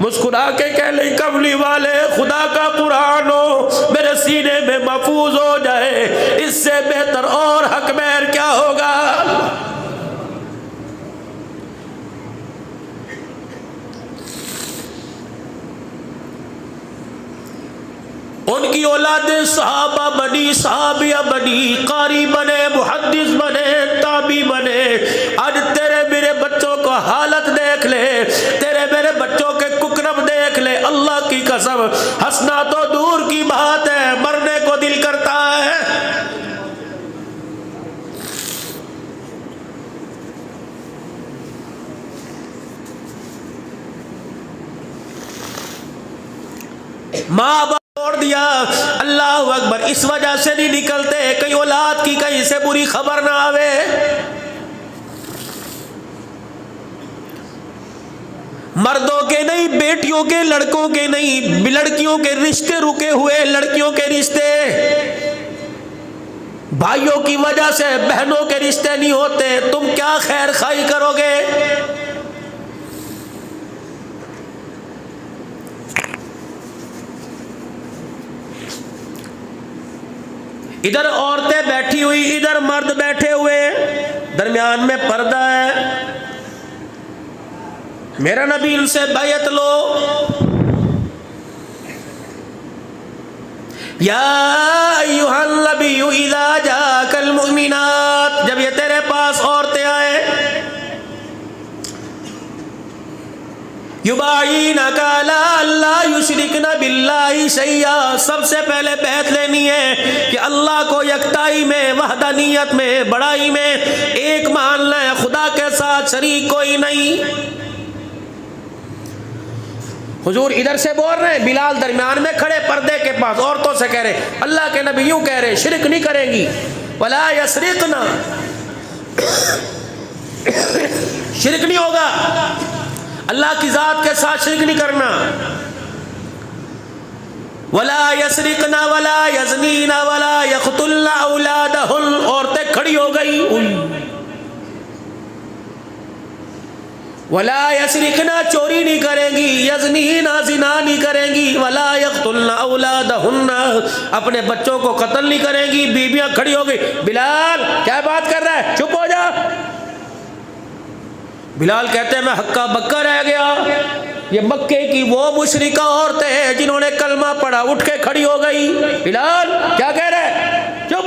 मुस्कुरा के कह ले कमली वाले खुदा का कुरान हो मेरे सीने में महफूज हो जाए, इससे बेहतर और हक मेहर क्या होगा। उनकी औलादें सहाबा बनी, सहाबिया बनी, कारी बने, मुहद्दिस बने, ताबी बने। आज तेरे मेरे बच्चों को हालत देख ले, तेरे मेरे बच्चों के कुकरम देख ले। अल्लाह की कसम हंसना तो दूर की बात है, मरने को दिल करता है। माँ बाप छोड़ दिया, अल्लाह अकबर। इस वजह से नहीं निकलते कहीं औलाद की कहीं से बुरी खबर ना आवे। मर्दों के नहीं, बेटियों के, लड़कों के नहीं, लड़कियों के रिश्ते रुके हुए, लड़कियों के रिश्ते, भाइयों की वजह से बहनों के रिश्ते नहीं होते। तुम क्या खैर खाई करोगे? इधर औरतें बैठी हुई, इधर मर्द बैठे हुए, दरमियान में पर्दा है। मेरा नबी उनसे बैयत लो। या अय्युहन नबिय्यु इज़ा जाकल मुमिनात, जब ये तेरे पास औरतें आए, युबायिनका अला अल्ला युशरिकना बिल्लाहि शैया, सबसे पहले बैत लेनी है कि अल्लाह को यकताई में, वहदानियत में, बड़ाई में एक मानना है, खुदा के साथ शरीक कोई नहीं। हुजूर इधर से बोल रहे हैं, बिलाल दरमियान में खड़े पर्दे के पास औरतों से कह रहे, अल्लाह के नबी यूं कह रहे शिरक नहीं करेंगी, वला यसरिकना, शिरक नहीं होगा, अल्लाह की जात के साथ शिरक नहीं करना। वला यसरिकना वला यज़नीना वला यक़तुलना औलादहुन, औरतें खड़ी हो गई। वला यसरिकना, चोरी नहीं करेंगी, यज़नीना, ज़िना नहीं करेंगी, वला यक़तुलना औलादहुन्ना, अपने बच्चों को कत्ल नहीं करेंगी। बीबियां खड़ी हो गई, बिलाल क्या बात कर रहा है, चुप हो जा। बिलाल कहते हैं मैं हक्का बक्का रह गया। ये मक्के की वो मुशरिका औरतें हैं जिन्होंने कलमा पढ़ा, उठ के खड़ी हो गई। बिलाल क्या कह रहे हैं, चुप।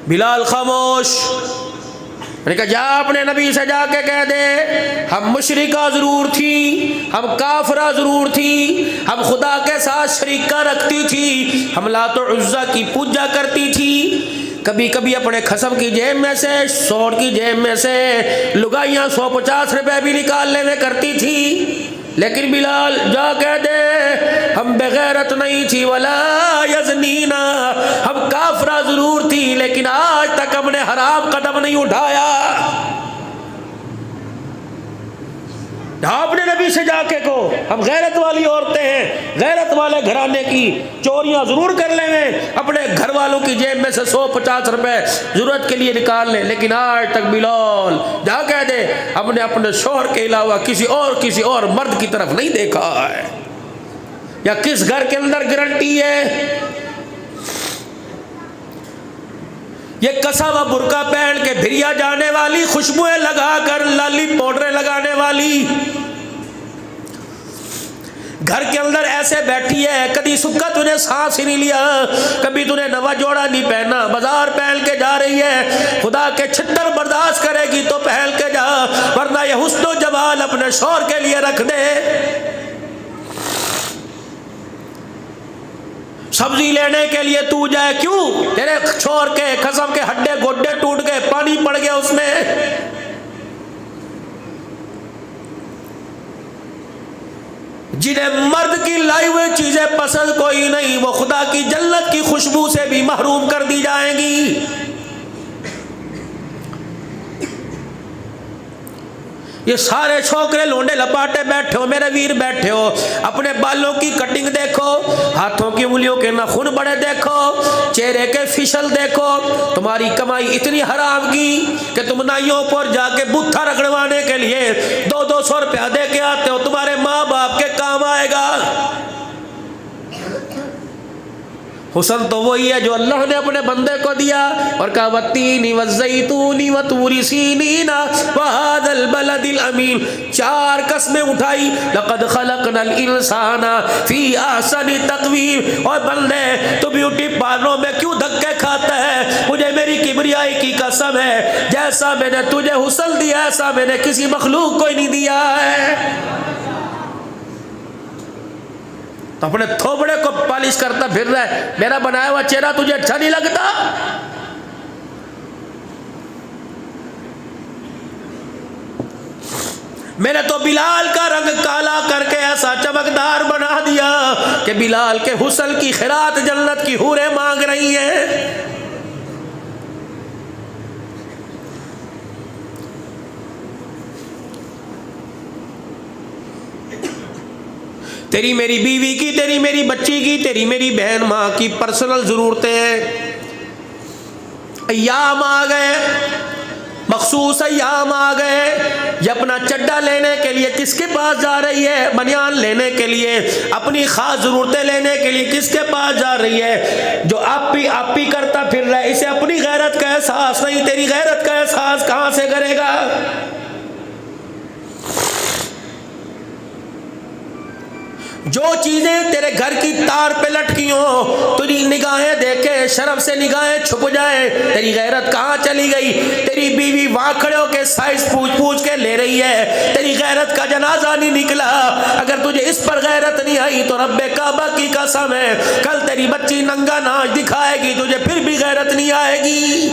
बिलाल खामोश। मैंने कहा जा अपने नबी से जाके कह दे हम मुशरिका जरूर थी, हम काफरा जरूर थी, हम खुदा के साथ शरीका रखती थी, हम लात और उज़्ज़ा की पूजा करती थी, कभी कभी अपने खसम की जेब में से, सोर की जेब में से लुगाइयाँ 150 रुपए भी निकाल लेने करती थी। लेकिन बिलाल जा कह दे हम बेगैरत नहीं थी, वला यज़नीना, हम काफरा जरूर थी लेकिन आज तक हमने हराम कदम नहीं उठाया। अपने नबी से जाके को हम गैरत वाली औरतें हैं, गैरत वाले घराने की, चोरियां जरूर कर लेंगे, अपने घर वालों की जेब में से 150 रुपए जरूरत के लिए निकाल लें, लेकिन आज तक बिलाल जा कह दे हमने अपने शोहर के अलावा किसी और मर्द की तरफ नहीं देखा है। या किस घर के अंदर गारंटी है ये कसा व बुरका पहन के भिरिया जाने वाली, खुशबुएं लगाकर, लाली पाउडर लगाने वाली, घर के अंदर ऐसे बैठी है, कभी सुक्का तूने सांस ही नहीं लिया, कभी तूने नवा जोड़ा नहीं पहना, बाजार पहन के जा रही है। खुदा के छितर बर्दाश्त करेगी तो पहन के जा, वरना ये हुस्न जमाल अपने शौहर के लिए रख दे। सब्जी लेने के लिए तू जाए, क्यों? तेरे शौहर के कसम के हड्डे गोड्डे टूट गए, पानी पड़ गया उसमें। जिन्हें मर्द की लाई हुई चीजें पसंद कोई नहीं, वो खुदा की जन्नत की खुशबू से भी महरूम कर दी जाएंगी। ये सारे छोकरे लोंडे लपाटे बैठे हो, मेरे वीर बैठे हो, अपने बालों की कटिंग देखो, हाथों की उंगलियों के नाखून बड़े देखो, चेहरे के फिसल देखो। तुम्हारी कमाई इतनी हराम की कि तुम नाइयों पर जाके बुत्था रगड़वाने के लिए 200-200 रुपया दे के आते हो, तुम्हारे माँ बाप के काम आएगा। हुस्न तो वही है जो अल्लाह ने अपने बंदे को दिया और कहा वत्तीनी वज़्ज़ैतूनी वतूरी सीनीना वहादल बलदिल अमीन। 4 कस्में उठाई, लक़द खलक़नल इंसाना फी अहसनि तक़वीम। और बंदे तू ब्यूटी पार्लरों में क्यों धक्के खाता है? मुझे मेरी किबरियाई की कसम है, जैसा मैंने तुझे हुस्न दिया ऐसा मैंने किसी मखलूक को ही नहीं दिया है। तो अपने थोबड़े को पालिश करता फिर रहा है, मेरा बनाया हुआ चेहरा तुझे अच्छा नहीं लगता? मैंने तो बिलाल का रंग काला करके ऐसा चमकदार बना दिया कि बिलाल के हुस्न की खैरात जन्नत की हूरें मांग रही हैं। तेरी मेरी बीवी की, तेरी मेरी बच्ची की, तेरी मेरी बहन माँ की पर्सनल जरूरतें हैं। अय्याम आ गए, मखसूस अय्याम आ गए। ये अपना चड्डा लेने के लिए किसके पास जा रही है? बनियान लेने के लिए, अपनी खास जरूरतें लेने के लिए किसके पास जा रही है? जो आप ही करता फिर रहा है। इसे अपनी गैरत का एहसास नहीं, तेरी गैरत का एहसास कहां से करेगा? जो चीजें तेरे घर की तार पे लटकी हो, तेरी निगाहें देखे शर्म से निगाहें छुप जाए, तेरी गैरत कहाँ चली गई? तेरी बीवी वहां खड़े होके साइज पूछ के ले रही है, तेरी गैरत का जनाजा नहीं निकला। अगर तुझे इस पर गैरत नहीं आई तो रब्बे काबा की कसम है, कल तेरी बच्ची नंगा नाच दिखाएगी, तुझे फिर भी गैरत नहीं आएगी।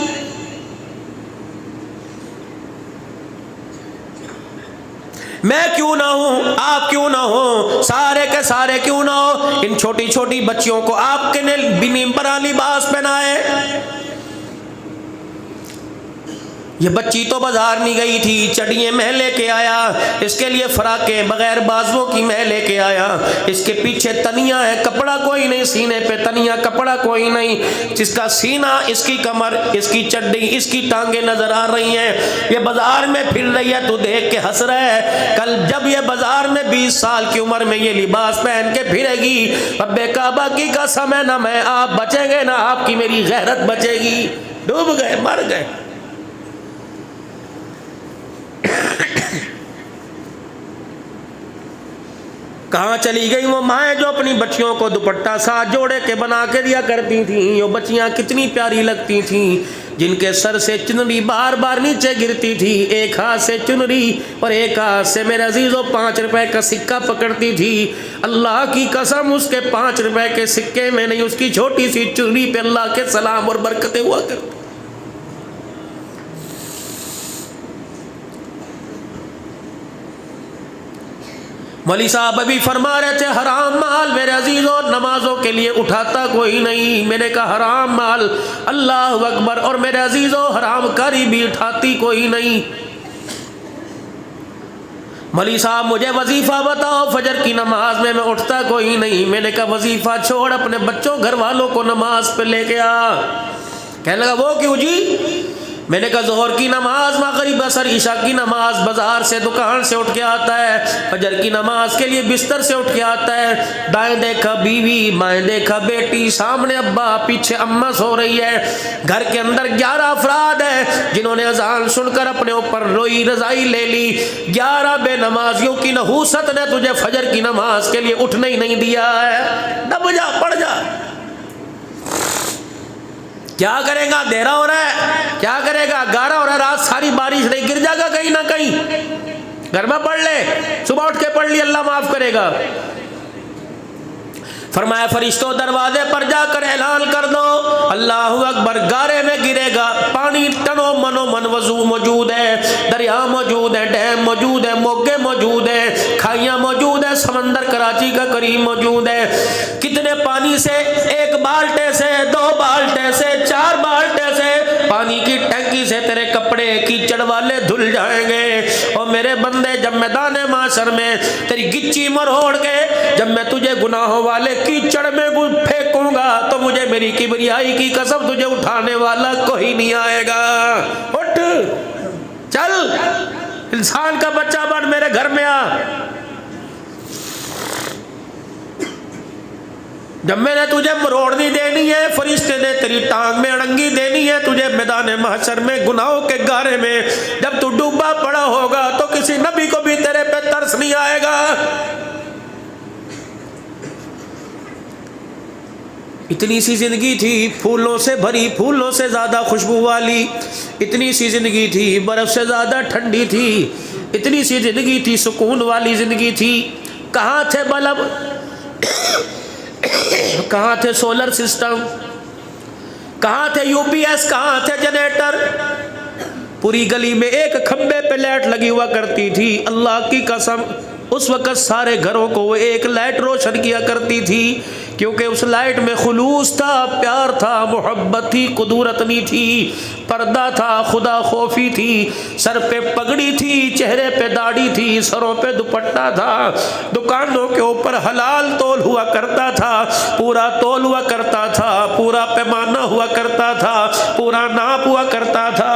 मैं क्यों ना हूं, आप क्यों ना हो, सारे के सारे क्यों ना हो, इन छोटी छोटी बच्चियों को आपके ने बिनिम्बरा लिबास पहनाए। ये बच्ची तो बाजार नहीं गई थी, चढ़िए मैं लेके आया, इसके लिए फराके बगैर बाजुओं की मैं लेके आया। इसके पीछे तनिया है, कपड़ा कोई नहीं, सीने पे तनिया कपड़ा कोई नहीं, जिसका सीना, इसकी कमर, इसकी चड्डी, इसकी टांगे नजर आ रही हैं। ये बाजार में फिर रही है, तू देख के हंस रहा है। कल जब ये बाजार में 20 साल की उम्र में ये लिबास पहन के फिरेगी, रब्बे काबा की कसम है, ना मैं आप बचेंगे ना आपकी मेरी गैरत बचेगी। डूब गए, मर गए। कहाँ चली गई वो माएँ जो अपनी बच्चियों को दुपट्टा साथ जोड़े के बना के दिया करती थीं? वो बच्चियाँ कितनी प्यारी लगती थीं, जिनके सर से चुनरी बार बार नीचे गिरती थी। एक हाथ से चुनरी और एक हाथ से मेरे अजीजों 5 रुपए का सिक्का पकड़ती थी। अल्लाह की कसम, उसके 5 रुपए के सिक्के में नहीं, उसकी छोटी सी चुनरी पे अल्लाह के सलाम और बरकतें हुआ करती। मौली साहब अभी फरमा रहे थे, हराम माल मेरे अजीजों नमाजों के लिए उठाता कोई नहीं। मैंने कहा हराम माल, अल्लाह अकबर, और मेरे अजीजों हराम कारी भी उठाती कोई नहीं। मौली साहब मुझे वजीफा बताओ, फजर की नमाज में मैं उठता कोई नहीं। मैंने कहा वजीफा छोड़, अपने बच्चों घर वालों को नमाज पे लेके आ। कहने लगा वो क्यों जी? मैंने कहा जोहर की नमाज, मगरिब, असर, ईशा की नमाज बाजार से दुकान से उठ के आता है, फजर की नमाज के लिए बिस्तर से उठ के आता है, दाएं देखा बीवी, बाएं देखा बेटी, सामने अब्बा, पीछे अम्मा सो रही है। घर के अंदर 11 अफराद है जिन्होंने अजान सुनकर अपने ऊपर रोई रजाई ले ली। 11 बेनमाजियों की नहूसत ने तुझे फजर की नमाज के लिए उठने ही नहीं दिया है। दब जा, पड़ जा। क्या करेगा? अंधेरा हो रहा है, क्या करेगा? गारा हो रहा है, रात सारी बारिश नहीं, गिर जाएगा कहीं ना कहीं। घर में पढ़ ले, सुबह उठ के पढ़ ली, अल्लाह माफ करेगा। फरमाया फरिश्तों दरवाजे पर जाकर ऐलान कर दो अल्लाहु अकबर। गारे में गिरेगा पानी, तनो मनो मन वजू मौजूद है, दरिया मौजूद है, डैम मौजूद है, मोगे मौजूद है, खाइयां मौजूद है, समंदर कराची का करीब मौजूद है। कितने पानी से? 1 बाल्टे से, 2 बाल्टे से, 4 बाल्टे से, पानी की टंकी से तेरे कपड़े कीचड़ वाले धुल जाएंगे। और मेरे बंदे, जब मैदान माशर में तेरी गिच्ची मरोड़ के जब मैं तुझे गुनाहों वाले कीचड़ में फेंकूंगा तो मुझे मेरी किबरियाई की कसम तुझे उठाने वाला कोई नहीं आएगा। उठ, चल, इंसान का बच्चा बन, मेरे घर में आ। जब मैंने तुझे मरोड़नी देनी है, फरिश्ते ने तेरी टांग में अड़ंगी देनी है तुझे मैदान महशर में, गुनाहों के गारे में जब तू डूबा पड़ा होगा तो किसी नबी को भी तेरे पे तरस नहीं आएगा। इतनी सी जिंदगी थी फूलों से भरी, फूलों से ज्यादा खुशबू वाली। इतनी सी जिंदगी थी बर्फ से ज्यादा ठंडी थी। इतनी सी जिंदगी थी सुकून वाली जिंदगी थी। कहाँ थे बल्ब, कहाँ थे सोलर सिस्टम, कहाँ थे यूपीएस, कहाँ थे जनरेटर? पूरी गली में एक खंबे पे लाइट लगी हुआ करती थी। अल्लाह की कसम, उस वक़्त सारे घरों को वो एक लाइट रोशन किया करती थी, क्योंकि उस लाइट में खुलूस था, प्यार था, मोहब्बत थी, कुदरत नहीं थी, पर्दा था, खुदा खौफी थी, सर पे पगड़ी थी, चेहरे पे दाढ़ी थी, सरों पे दुपट्टा था, दुकानों के ऊपर हलाल तोल हुआ करता था, पूरा तोल हुआ करता था, पूरा पैमाना हुआ करता था, पूरा नाप हुआ करता था।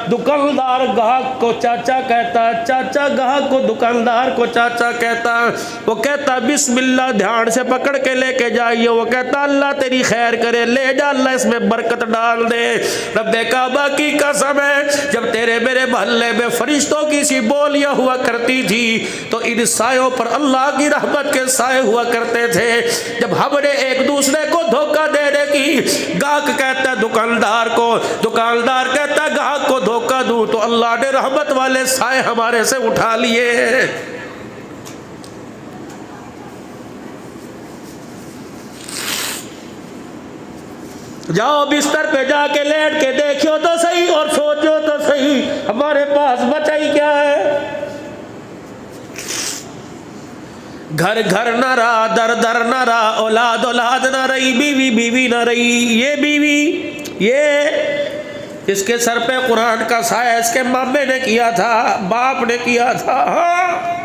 दुकानदार ग्राहक को चाचा कहता, चाचा ग्राहक को दुकानदार को चाचा कहता। वो कहता बिस्मिल्लाह, ध्यान से पकड़ के लेके जाइए। वो कहता अल्लाह तेरी खैर करे, ले जा, अल्लाह इसमें बरकत डाल दे। रब्बे काबा की कसम है, जब तेरे मेरे मोहल्ले में फरिश्तों की सी बोलियां हुआ करती थी तो इन सायों पर अल्लाह की रहमत के साए हुआ करते थे। जब हमने एक दूसरे को धोखा देने की, गाहक कहता है दुकानदार को, दुकानदार कहता है गाहक को धोखा दूं, तो अल्लाह ने रहमत वाले साए हमारे से उठा लिए। जाओ बिस्तर पे जाके लेट के देखियो तो सही और सोचो तो सही, हमारे पास बचा ही क्या है? घर घर न रहा, दर दर न रहा, औलाद औलाद न रही, बीवी बीवी न रही। ये बीवी, ये इसके सर पे कुरान का साया इसके मामे ने किया था, बाप ने किया था। हाँ,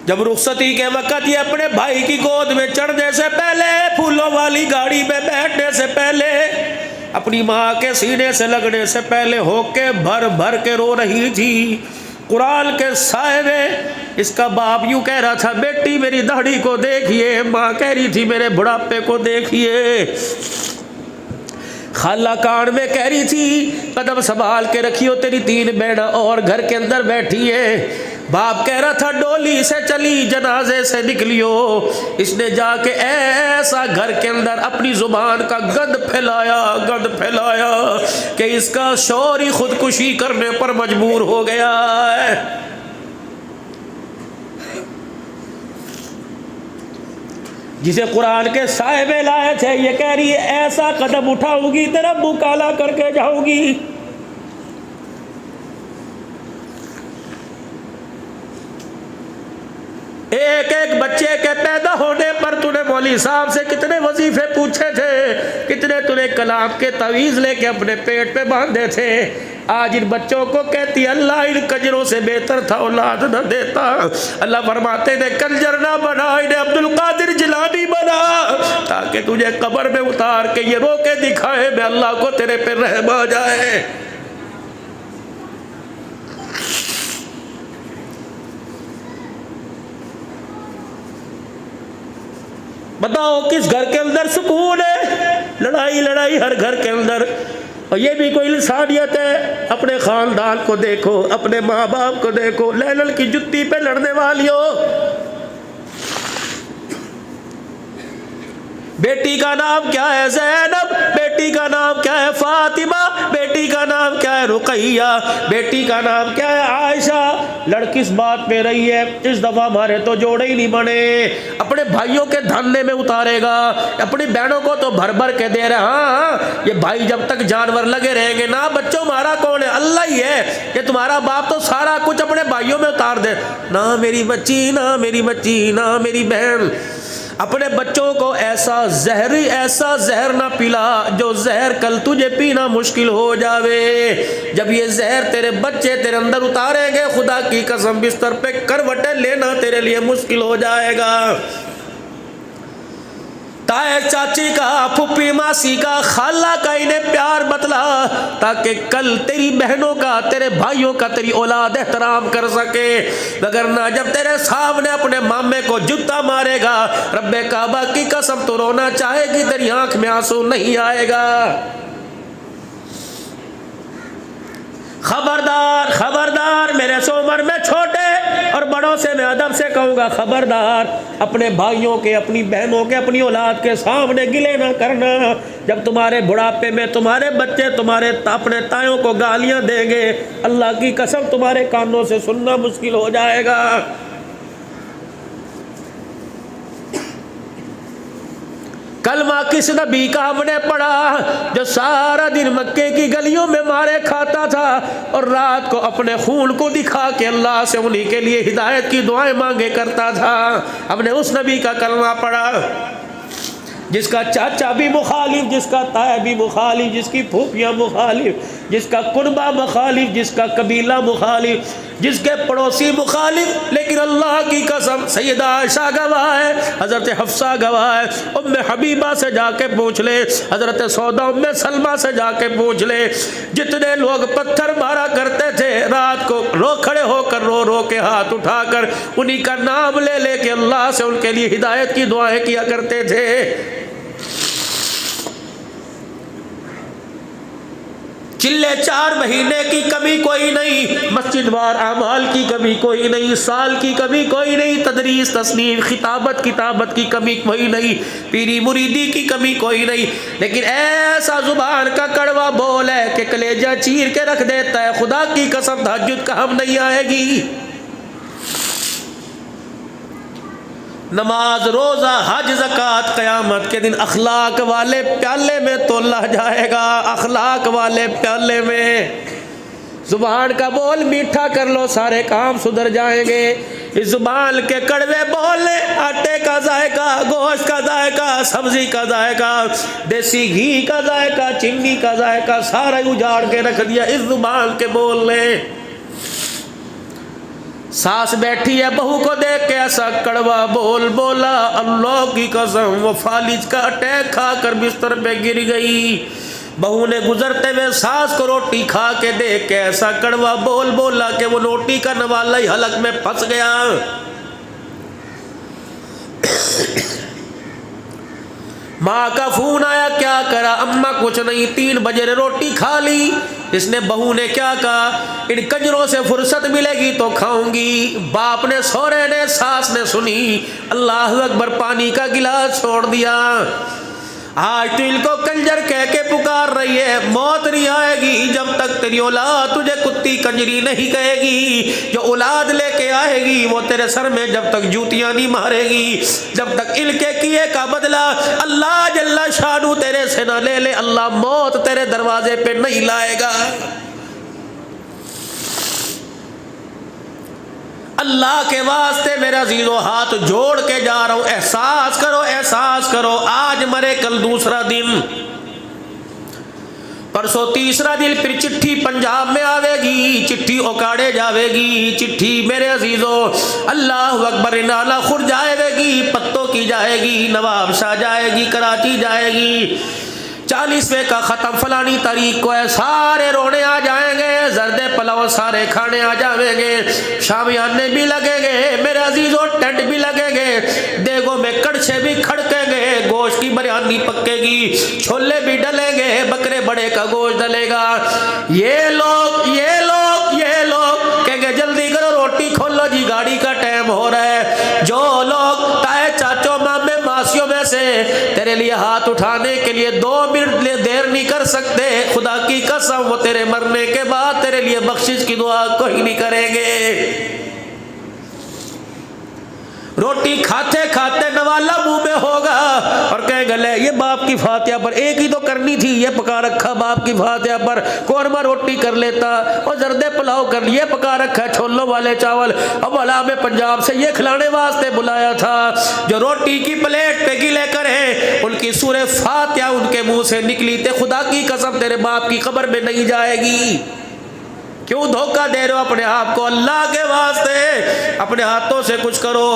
जब रुखसती के वक़्त ये अपने भाई की गोद में चढ़ने से पहले, फूलों वाली गाड़ी में बैठने से पहले, अपनी माँ के सीने से लगने से पहले होके भर भर के रो रही थी। कुरान के साए में इसका बाप यूँ कह रहा था, बेटी मेरी दाढ़ी को देखिए। माँ कह रही थी मेरे बुढ़ापे को देखिए। खाला कान में कह रही थी कदम संभाल के रखियो, तेरी 3 बहन और घर के अंदर बैठी है। बाप कह रहा था डोली से चली, जनाजे से निकलियो। इसने जाके ऐसा घर के अंदर अपनी जुबान का गंद फैलाया कि इसका शौहर ही खुदकुशी करने पर मजबूर हो गया है। जिसे कुरान के साए में लाए थे, ये कह रही है ऐसा कदम उठाऊंगी तेरा मुंह काला करके जाऊंगी। एक एक बच्चे के पैदा होने पर तूने मौलवी साहब से कितने वजीफे पूछे थे, कितने तूने कलाम के तवीज़ लेके अपने पेट पे बांधे थे। आज इन बच्चों को कहती अल्लाह इन कंजरों से बेहतर था औलाद न देता। अल्लाह फरमाते थे कंजर ना बना, इन्हें अब्दुल कादिर जिलानी बना, ताकि तुझे कब्र में उतार के ये रो के दिखाए मैं अल्लाह को तेरे पे रहम आ जाए। बताओ किस घर के अंदर सुकून है? लड़ाई लड़ाई हर घर के अंदर। और ये भी कोई इंसानियत है? अपने खानदान को देखो, अपने माँ बाप को देखो, लैलन की जुत्ती पे लड़ने वालियों। बेटी का नाम क्या है ज़ैनब, बेटी का नाम क्या है फातिमा, बेटी का नाम क्या है रुकैया, बेटी का नाम क्या है आयशा। लड़की इस बात पे रही है इस दफा हमारे तो जोड़े ही नहीं बने। अपने भाइयों के धन्ने में उतारेगा, अपनी बहनों को तो भर भर के दे रहे। हाँ ये भाई जब तक जानवर लगे रहेंगे ना, बच्चों हमारा कौन है? अल्लाह ही है। ये तुम्हारा बाप तो सारा कुछ अपने भाइयों में उतार दे, ना मेरी बच्ची, ना मेरी बच्ची, ना मेरी बहन। अपने बच्चों को ऐसा जहर ना पिला जो जहर कल तुझे पीना मुश्किल हो जावे। जब ये जहर तेरे बच्चे तेरे अंदर उतारेंगे, खुदा की कसम बिस्तर पे करवटें लेना तेरे लिए मुश्किल हो जाएगा। ताए चाची का, फुप्पी मासी का, खाला का इन्हें प्यार बतला, ताकि कल तेरी बहनों का, तेरे भाइयों का, तेरी औलाद एहतराम कर सके। वगरना जब तेरे सामने अपने मामे को जूता मारेगा, रब्बे काबा की कसम तो रोना चाहेगी, तेरी आंख में आंसू नहीं आएगा। खबरदार खबरदार, मेरे से उम्र में छोटे और बड़ों से मैं अदब से कहूँगा, खबरदार अपने भाइयों के, अपनी बहनों के, अपनी औलाद के सामने गिले ना करना। जब तुम्हारे बुढ़ापे में तुम्हारे बच्चे तुम्हारे अपने तायों को गालियाँ देंगे, अल्लाह की कसम तुम्हारे कानों से सुनना मुश्किल हो जाएगा। कलमा किस नबी का हमने पढ़ा जो सारा दिन मक्के की गलियों में मारे खाता था और रात को अपने खून को दिखा के अल्लाह से उन्हीं के लिए हिदायत की दुआएं मांगे करता था। हमने उस नबी का कलमा पढ़ा जिसका चाचा भी मुखालिफ, जिसका ताया भी मुखालिफ, जिसकी फूफियाँ मुखालिफ, जिसका कुनबा मुखालिफ, जिसका कबीला मुखालिफ, जिसके पड़ोसी मुखालिफ, लेकिन अल्लाह की कसम सैयदा आयशा गवाह है, हज़रत हफ्सा गवाह है, उम्मे हबीबा से जाके पूछ ले, हज़रत सौदा उम्मे सलमा से जाके पूछ ले, जितने लोग पत्थर मारा करते थे रात को रो खड़े होकर रो रो के हाथ उठाकर उन्हीं का नाम ले ले के अल्लाह से उनके लिए हिदायत की दुआएं किया करते थे। चिल्ले 4 महीने की कमी कोई नहीं, मस्जिद वार अमाल की कमी कोई नहीं, साल की कमी कोई नहीं, तदरीस तस्नीफ खिताबत किताबत की कमी कोई नहीं, पीरी मुरीदी की कमी कोई नहीं, लेकिन ऐसा जुबान का कड़वा बोल है कि कलेजा चीर के रख देता है। खुदा की कसम तहज्जुद का हम नहीं आएगी। नमाज, रोज़ा, हज, ज़कात क़यामत के दिन अखलाक वाले प्याले में तोला जाएगा, अखलाक वाले प्याले में। ज़ुबान का बोल मीठा कर लो, सारे काम सुधर जाएंगे। इस ज़ुबान के कड़वे बोल ने आटे का जायका, गोश्त का जायका, सब्जी का जायका, देसी घी का जायका, चीनी का जायका सारा उजाड़ के रख दिया इस ज़ुबान के बोल ने। सास बैठी है, बहू को देख के ऐसा कड़वा बोल बोला, अल्लाह की कसम वो फालिज का अटैक खाकर बिस्तर पे गिर गई। बहू ने गुजरते हुए सास को रोटी खा के देख के ऐसा कड़वा बोल बोला कि वो रोटी का नवाला ही हलक में फंस गया। माँ का फोन आया, क्या करा? अम्मा कुछ नहीं, 3 बजे रोटी खा ली। इसने बहू ने क्या कहा, इन कंजरों से फुर्सत मिलेगी तो खाऊंगी। बाप ने, सौरे ने, सास ने सुनी, अल्लाह अकबर, पानी का गिलास छोड़ दिया। आज तो इनको कंजर कह के पुकार रही है, मौत नहीं आएगी जब तक तेरी औलाद तुझे कुत्ती कंजरी नहीं कहेगी। जो औलाद लेके आएगी वो तेरे सर में जब तक जूतियां नहीं मारेगी, जब तक इनके किए का बदला अल्लाह जल्ला शानू तेरे से न ले ले, अल्लाह मौत तेरे दरवाजे पे नहीं लाएगा। अल्लाह के वास्ते मेरा अजीजों हाथ जोड़ के जा रहा हूं, एहसास करो, एहसास करो, आज मरे कल दूसरा दिन। परसों तीसरा दिन फिर चिट्ठी पंजाब में आवेगी, चिट्ठी उकाड़े जावेगी, चिट्ठी मेरे अजीजों अल्लाह अकबर नाला खुर जाएगी, पत्तों की जाएगी, नवाबशाह जाएगी, कराची जाएगी, 40वें का ख़त्म फलानी तारीख को है, सारे रोने आ जाएंगे, जर्दे पलाव सारे खाने आ जाएंगे, शामियाने भी लगेंगे मेरे अजीजों, टेंट भी लगेंगे, देगों में कड़छे भी खड़केंगे, गोश्त की बिरयानी पकेगी, छोले भी डलेंगे, बकरे बड़े का गोश्त डलेगा। ये लोग कहेंगे जल्दी करो रोटी खोलो जी, गाड़ी का टाइम हो रहा है। जो लोग ताए चाचों मामे मासियों में से तेरे लिए हाथ उठाने के लिए 2 मिनट देर नहीं कर सकते, खुदा की कसम वो तेरे मरने के बाद तेरे लिए बख्शिश की दुआ कोई नहीं करेंगे। रोटी खाते खाते नवाला मुंह में होगा और कहेगा ले ये बाप की फातिहा पर, एक ही तो करनी थी, ये पका रखा बाप की फातिहा पर, कोरमा रोटी कर लेता और जर्दे पुलाव कर लिए, पका रखा छोलों वाले चावल, अब भला में पंजाब से ये खिलाने वास्ते बुलाया था। जो रोटी की प्लेट पे गिले करे उनकी सूरे फातिहा उनके मुंह से निकली ते खुदा की कसम तेरे बाप की कब्र में नहीं जाएगी। क्यों धोखा दे रहे हो अपने आप को? अल्लाह के वास्ते अपने हाथों से कुछ करो।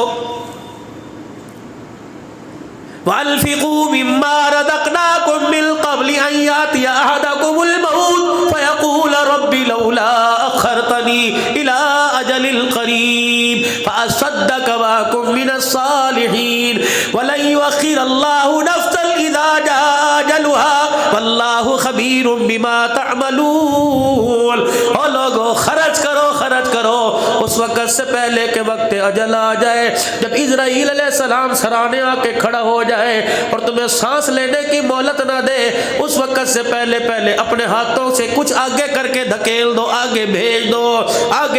वअन्फिकू मिम्मा रज़क़नाकुम मिन क़ब्लि अन यातिया अहदकुमुल मौत फयक़ूल रब्बी लौला अख़रतनी इला अजलिल क़रीब फ़असद्दक़ व अकुन मिनस सालिहीन वलन युअख़्खिरल्लाहु नफ़्सन इज़ा जाअ अजलुहा वल्लाहु ख़बीरुम बिमा तअमलून। ओ लोगों खर्च करो उस वक़्त से पहले के वक्त अजल आ जाए, जब इज़राइल अलैहिस्सलाम सराने आके खड़ा हो जाए और तुम्हें सांस लेने की मोहलत ना दे, उस वक़्त से पहले अपने हाथों से कुछ आगे करके धकेल दो, आगे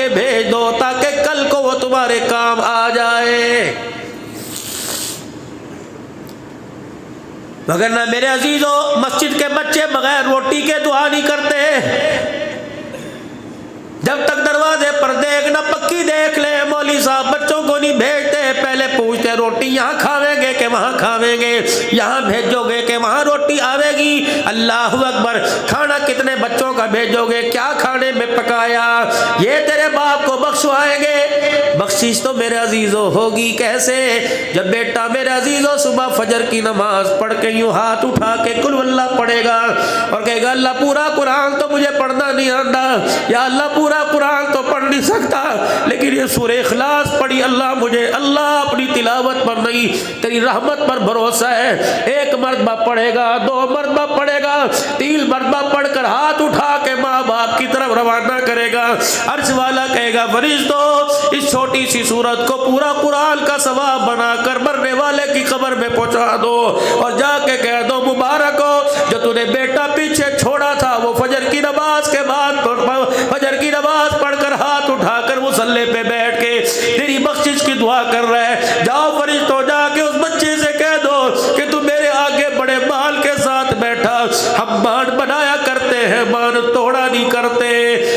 भेज दो ताकि कल को वो तुम्हारे काम आ जाए। मगर ना मेरे अजीजों, मस्जिद के बच्चे बगैर रोटी के दुआ नहीं करते। जब तक दरवाजे पर देखना पक्की देख ले, मौली साहब बच्चों को नहीं भेजते, पहले पूछते रोटी यहाँ खावेंगे कि वहाँ खावेंगे, यहाँ भेजोगे कि वहाँ रोटी आवेगी। अल्लाह अकबर, खाना कितने बच्चों का भेजोगे, क्या खाने में पकाया, ये तेरे बाप को बख्शवाएंगे। बख्शिश तो मेरे अजीजों होगी कैसे? जब बेटा मेरे अजीजों सुबह फजर की नमाज पढ़ के यूँ हाथ उठा के कुल वल्लाह पढ़ेगा और कहेगा अल्लाह पूरा कुरान तो मुझे पढ़ना नहीं आता, या अल्लाह पूरा कुरान तो पढ़ नहीं सकता, लेकिन ये सूरह इखलास पढ़ी अल्लाह मुझे, अल्लाह अपनी तिलावत पर नहीं तेरी रहमत पर भरोसा है। 1 मरतबा पढ़ेगा, 2 मरतबा पढ़ेगा, 3 मरतबा पढ़कर हाथ उठा के माँ बाप की तरफ रवाना करेगा। अर्श वाला कहेगा फरिश्तों इस छोटी सी सूरत को पूरा कुरान का सवाब बनाकर मरने वाले की कब्र में पहुंचा दो और जाके कह दो मुबारक हो जो तूने बेटा पीछे छोड़ा था, वो फजर की नमाज के बाद फजर की नमाज पढ़कर हाथ उठाकर मुसल्ले पे बैठ के तेरी बख्शिश की दुआ कर रहा है। जाओ फरिश्तों जाके उस बच्चे से कह दो कि तू मेरे आगे बड़े माल के साथ बैठा, हम मान बनाया करते हैं, मान तोड़ा नहीं करते,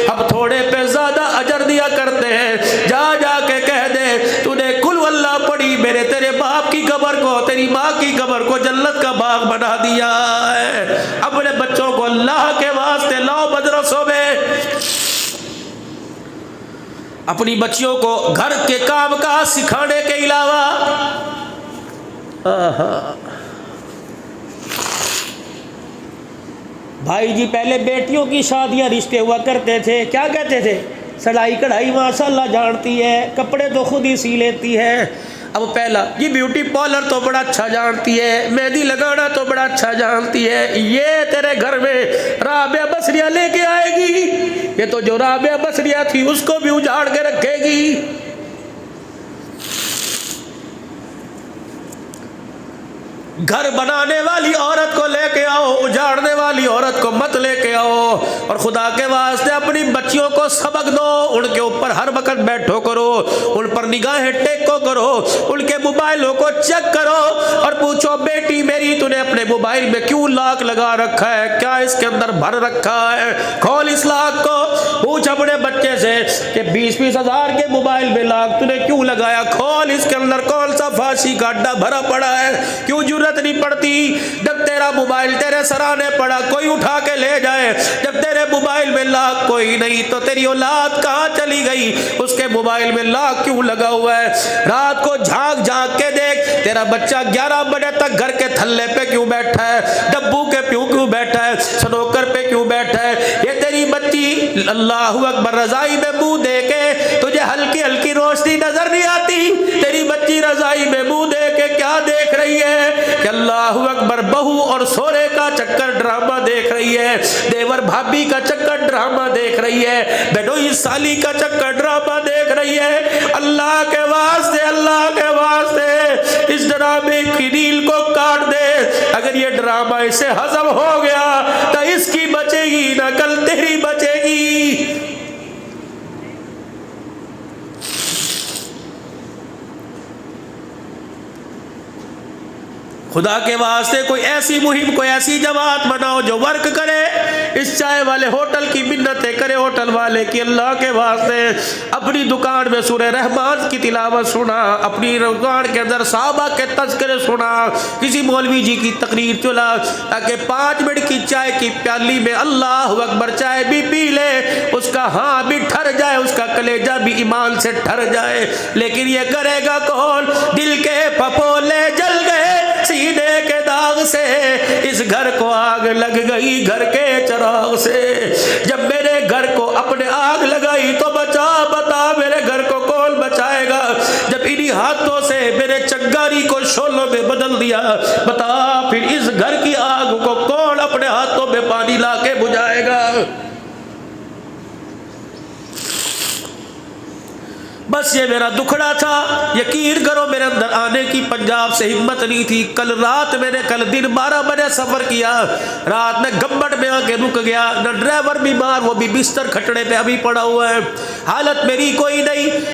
हम थोड़े पे ज्यादा अजर दिया करते हैं। जा के कह दे तूने कुल वल्लाह पढ़ी, मेरे तेरे बाप की कब्र को, तेरी माँ की कब्र को जन्नत का बाग बना दिया है। अपने बच्चों को अल्लाह के वास्ते लाओ मदरसों में, अपनी बच्चियों को घर के काम काज सिखाने के अलावा भाई जी पहले बेटियों की शादियां रिश्ते हुआ करते थे, क्या कहते थे, सिलाई कढ़ाई माशाल्लाह जानती है, कपड़े तो खुद ही सी लेती है। अब पहला ये ब्यूटी पार्लर तो बड़ा अच्छा जानती है, मेहंदी लगाना तो बड़ा अच्छा जानती है, ये तेरे घर में राबिया बसरिया लेके आएगी, ये तो जो राबिया बसरिया थी उसको भी उजाड़ के रखेगी। घर बनाने वाली औरत को लेके आओ, उजाड़ने वाली औरत को मत लेके आओ। और खुदा के वास्ते अपनी बच्चियों को सबक दो, उनके ऊपर हर वक्त बैठो करो, उन पर निगाहें टेको करो, उनके मोबाइलों को चेक करो और पूछो बेटी मेरी तूने अपने मोबाइल में क्यों लॉक लगा रखा है, क्या इसके अंदर भर रखा है, खोल इस लॉक को। पूछ अपने बच्चे से कि 20-20 हज़ार के मोबाइल में लॉक तूने क्यों लगाया, खोल इसके अंदर कौन सा फांसी का अड्डा भरा पड़ा है, क्यों जरूरत जरूरत नहीं पड़ती। जब तेरा मोबाइल तेरे सराहने पड़ा कोई उठा के ले जाए, जब तेरे मोबाइल में लॉक कोई नहीं तो तेरी औलाद कहाँ चली गई? उसके मोबाइल में लॉक क्यों लगा हुआ है? रात को झांक झांक के देख, तेरा बच्चा 11 बजे तक घर के थल्ले पे क्यों बैठा है, डब्बू के क्यों बैठा है, स्नूकर पे क्यों बैठा है? ये तेरी बच्ची अल्लाहू अकबर रजाई में मुंह दे के, तुझे हल्की हल्की रोशनी नजर नहीं आती? तेरी बच्ची रजाई में मुंह दे के क्या देख रही है कि अल्लाहू अकबर बहू और सोरे का चक्कर ड्रामा देख रही है, देवर भाभी का चक्कर ड्रामा देख रही है, बेनोई साली का चक्कर ड्रामा देख रही है। अल्लाह के वास्ते, अल्लाह के वास्ते इस ड्रामे की रील को काट दे। अगर ये ड्रामा इसे हजम हो गया तो इसकी बचेगी ना कल तेरी बचेगी। खुदा के वास्ते कोई ऐसी मुहिम, कोई ऐसी जमात बनाओ जो वर्क करे, इस चाय वाले होटल की मिन्नतें करे, होटल वाले की अल्लाह के वास्ते अपनी दुकान में सूरह रहमान की तिलावत सुना, अपनी दुकान के अंदर साहबा के तज़किरे सुना, किसी मौलवी जी की तकरीर चला, ताकि 5 मिनट की चाय की प्याली में अल्लाह अकबर चाय भी पी ले, उसका हाँ भी ठर जाए, उसका कलेजा भी ईमान से ठर जाए। लेकिन ये करेगा कौन? दिल के फपोले जल गए सीने के दाग से, इस घर को आग लग गई घर के चिराग से। जब मेरे घर को अपने आग लगाई तो बचा, बता मेरे घर को कौन बचाएगा? जब इन्हीं हाथों से मेरे चंगारी को शोलों में बदल दिया, बता फिर इस घर की आग को कौन अपने हाथों में पानी लाके बुझाएगा? बस ये मेरा दुखड़ा था। यकीन करो मेरे अंदर आने की पंजाब से हिम्मत नहीं थी। कल दिन 12 बजे सफर किया, रात में गब्बड़ में आके रुक गया, न ड्राइवर बीमार, वो भी बिस्तर खटड़े पे अभी पड़ा हुआ है, हालत मेरी कोई नहीं।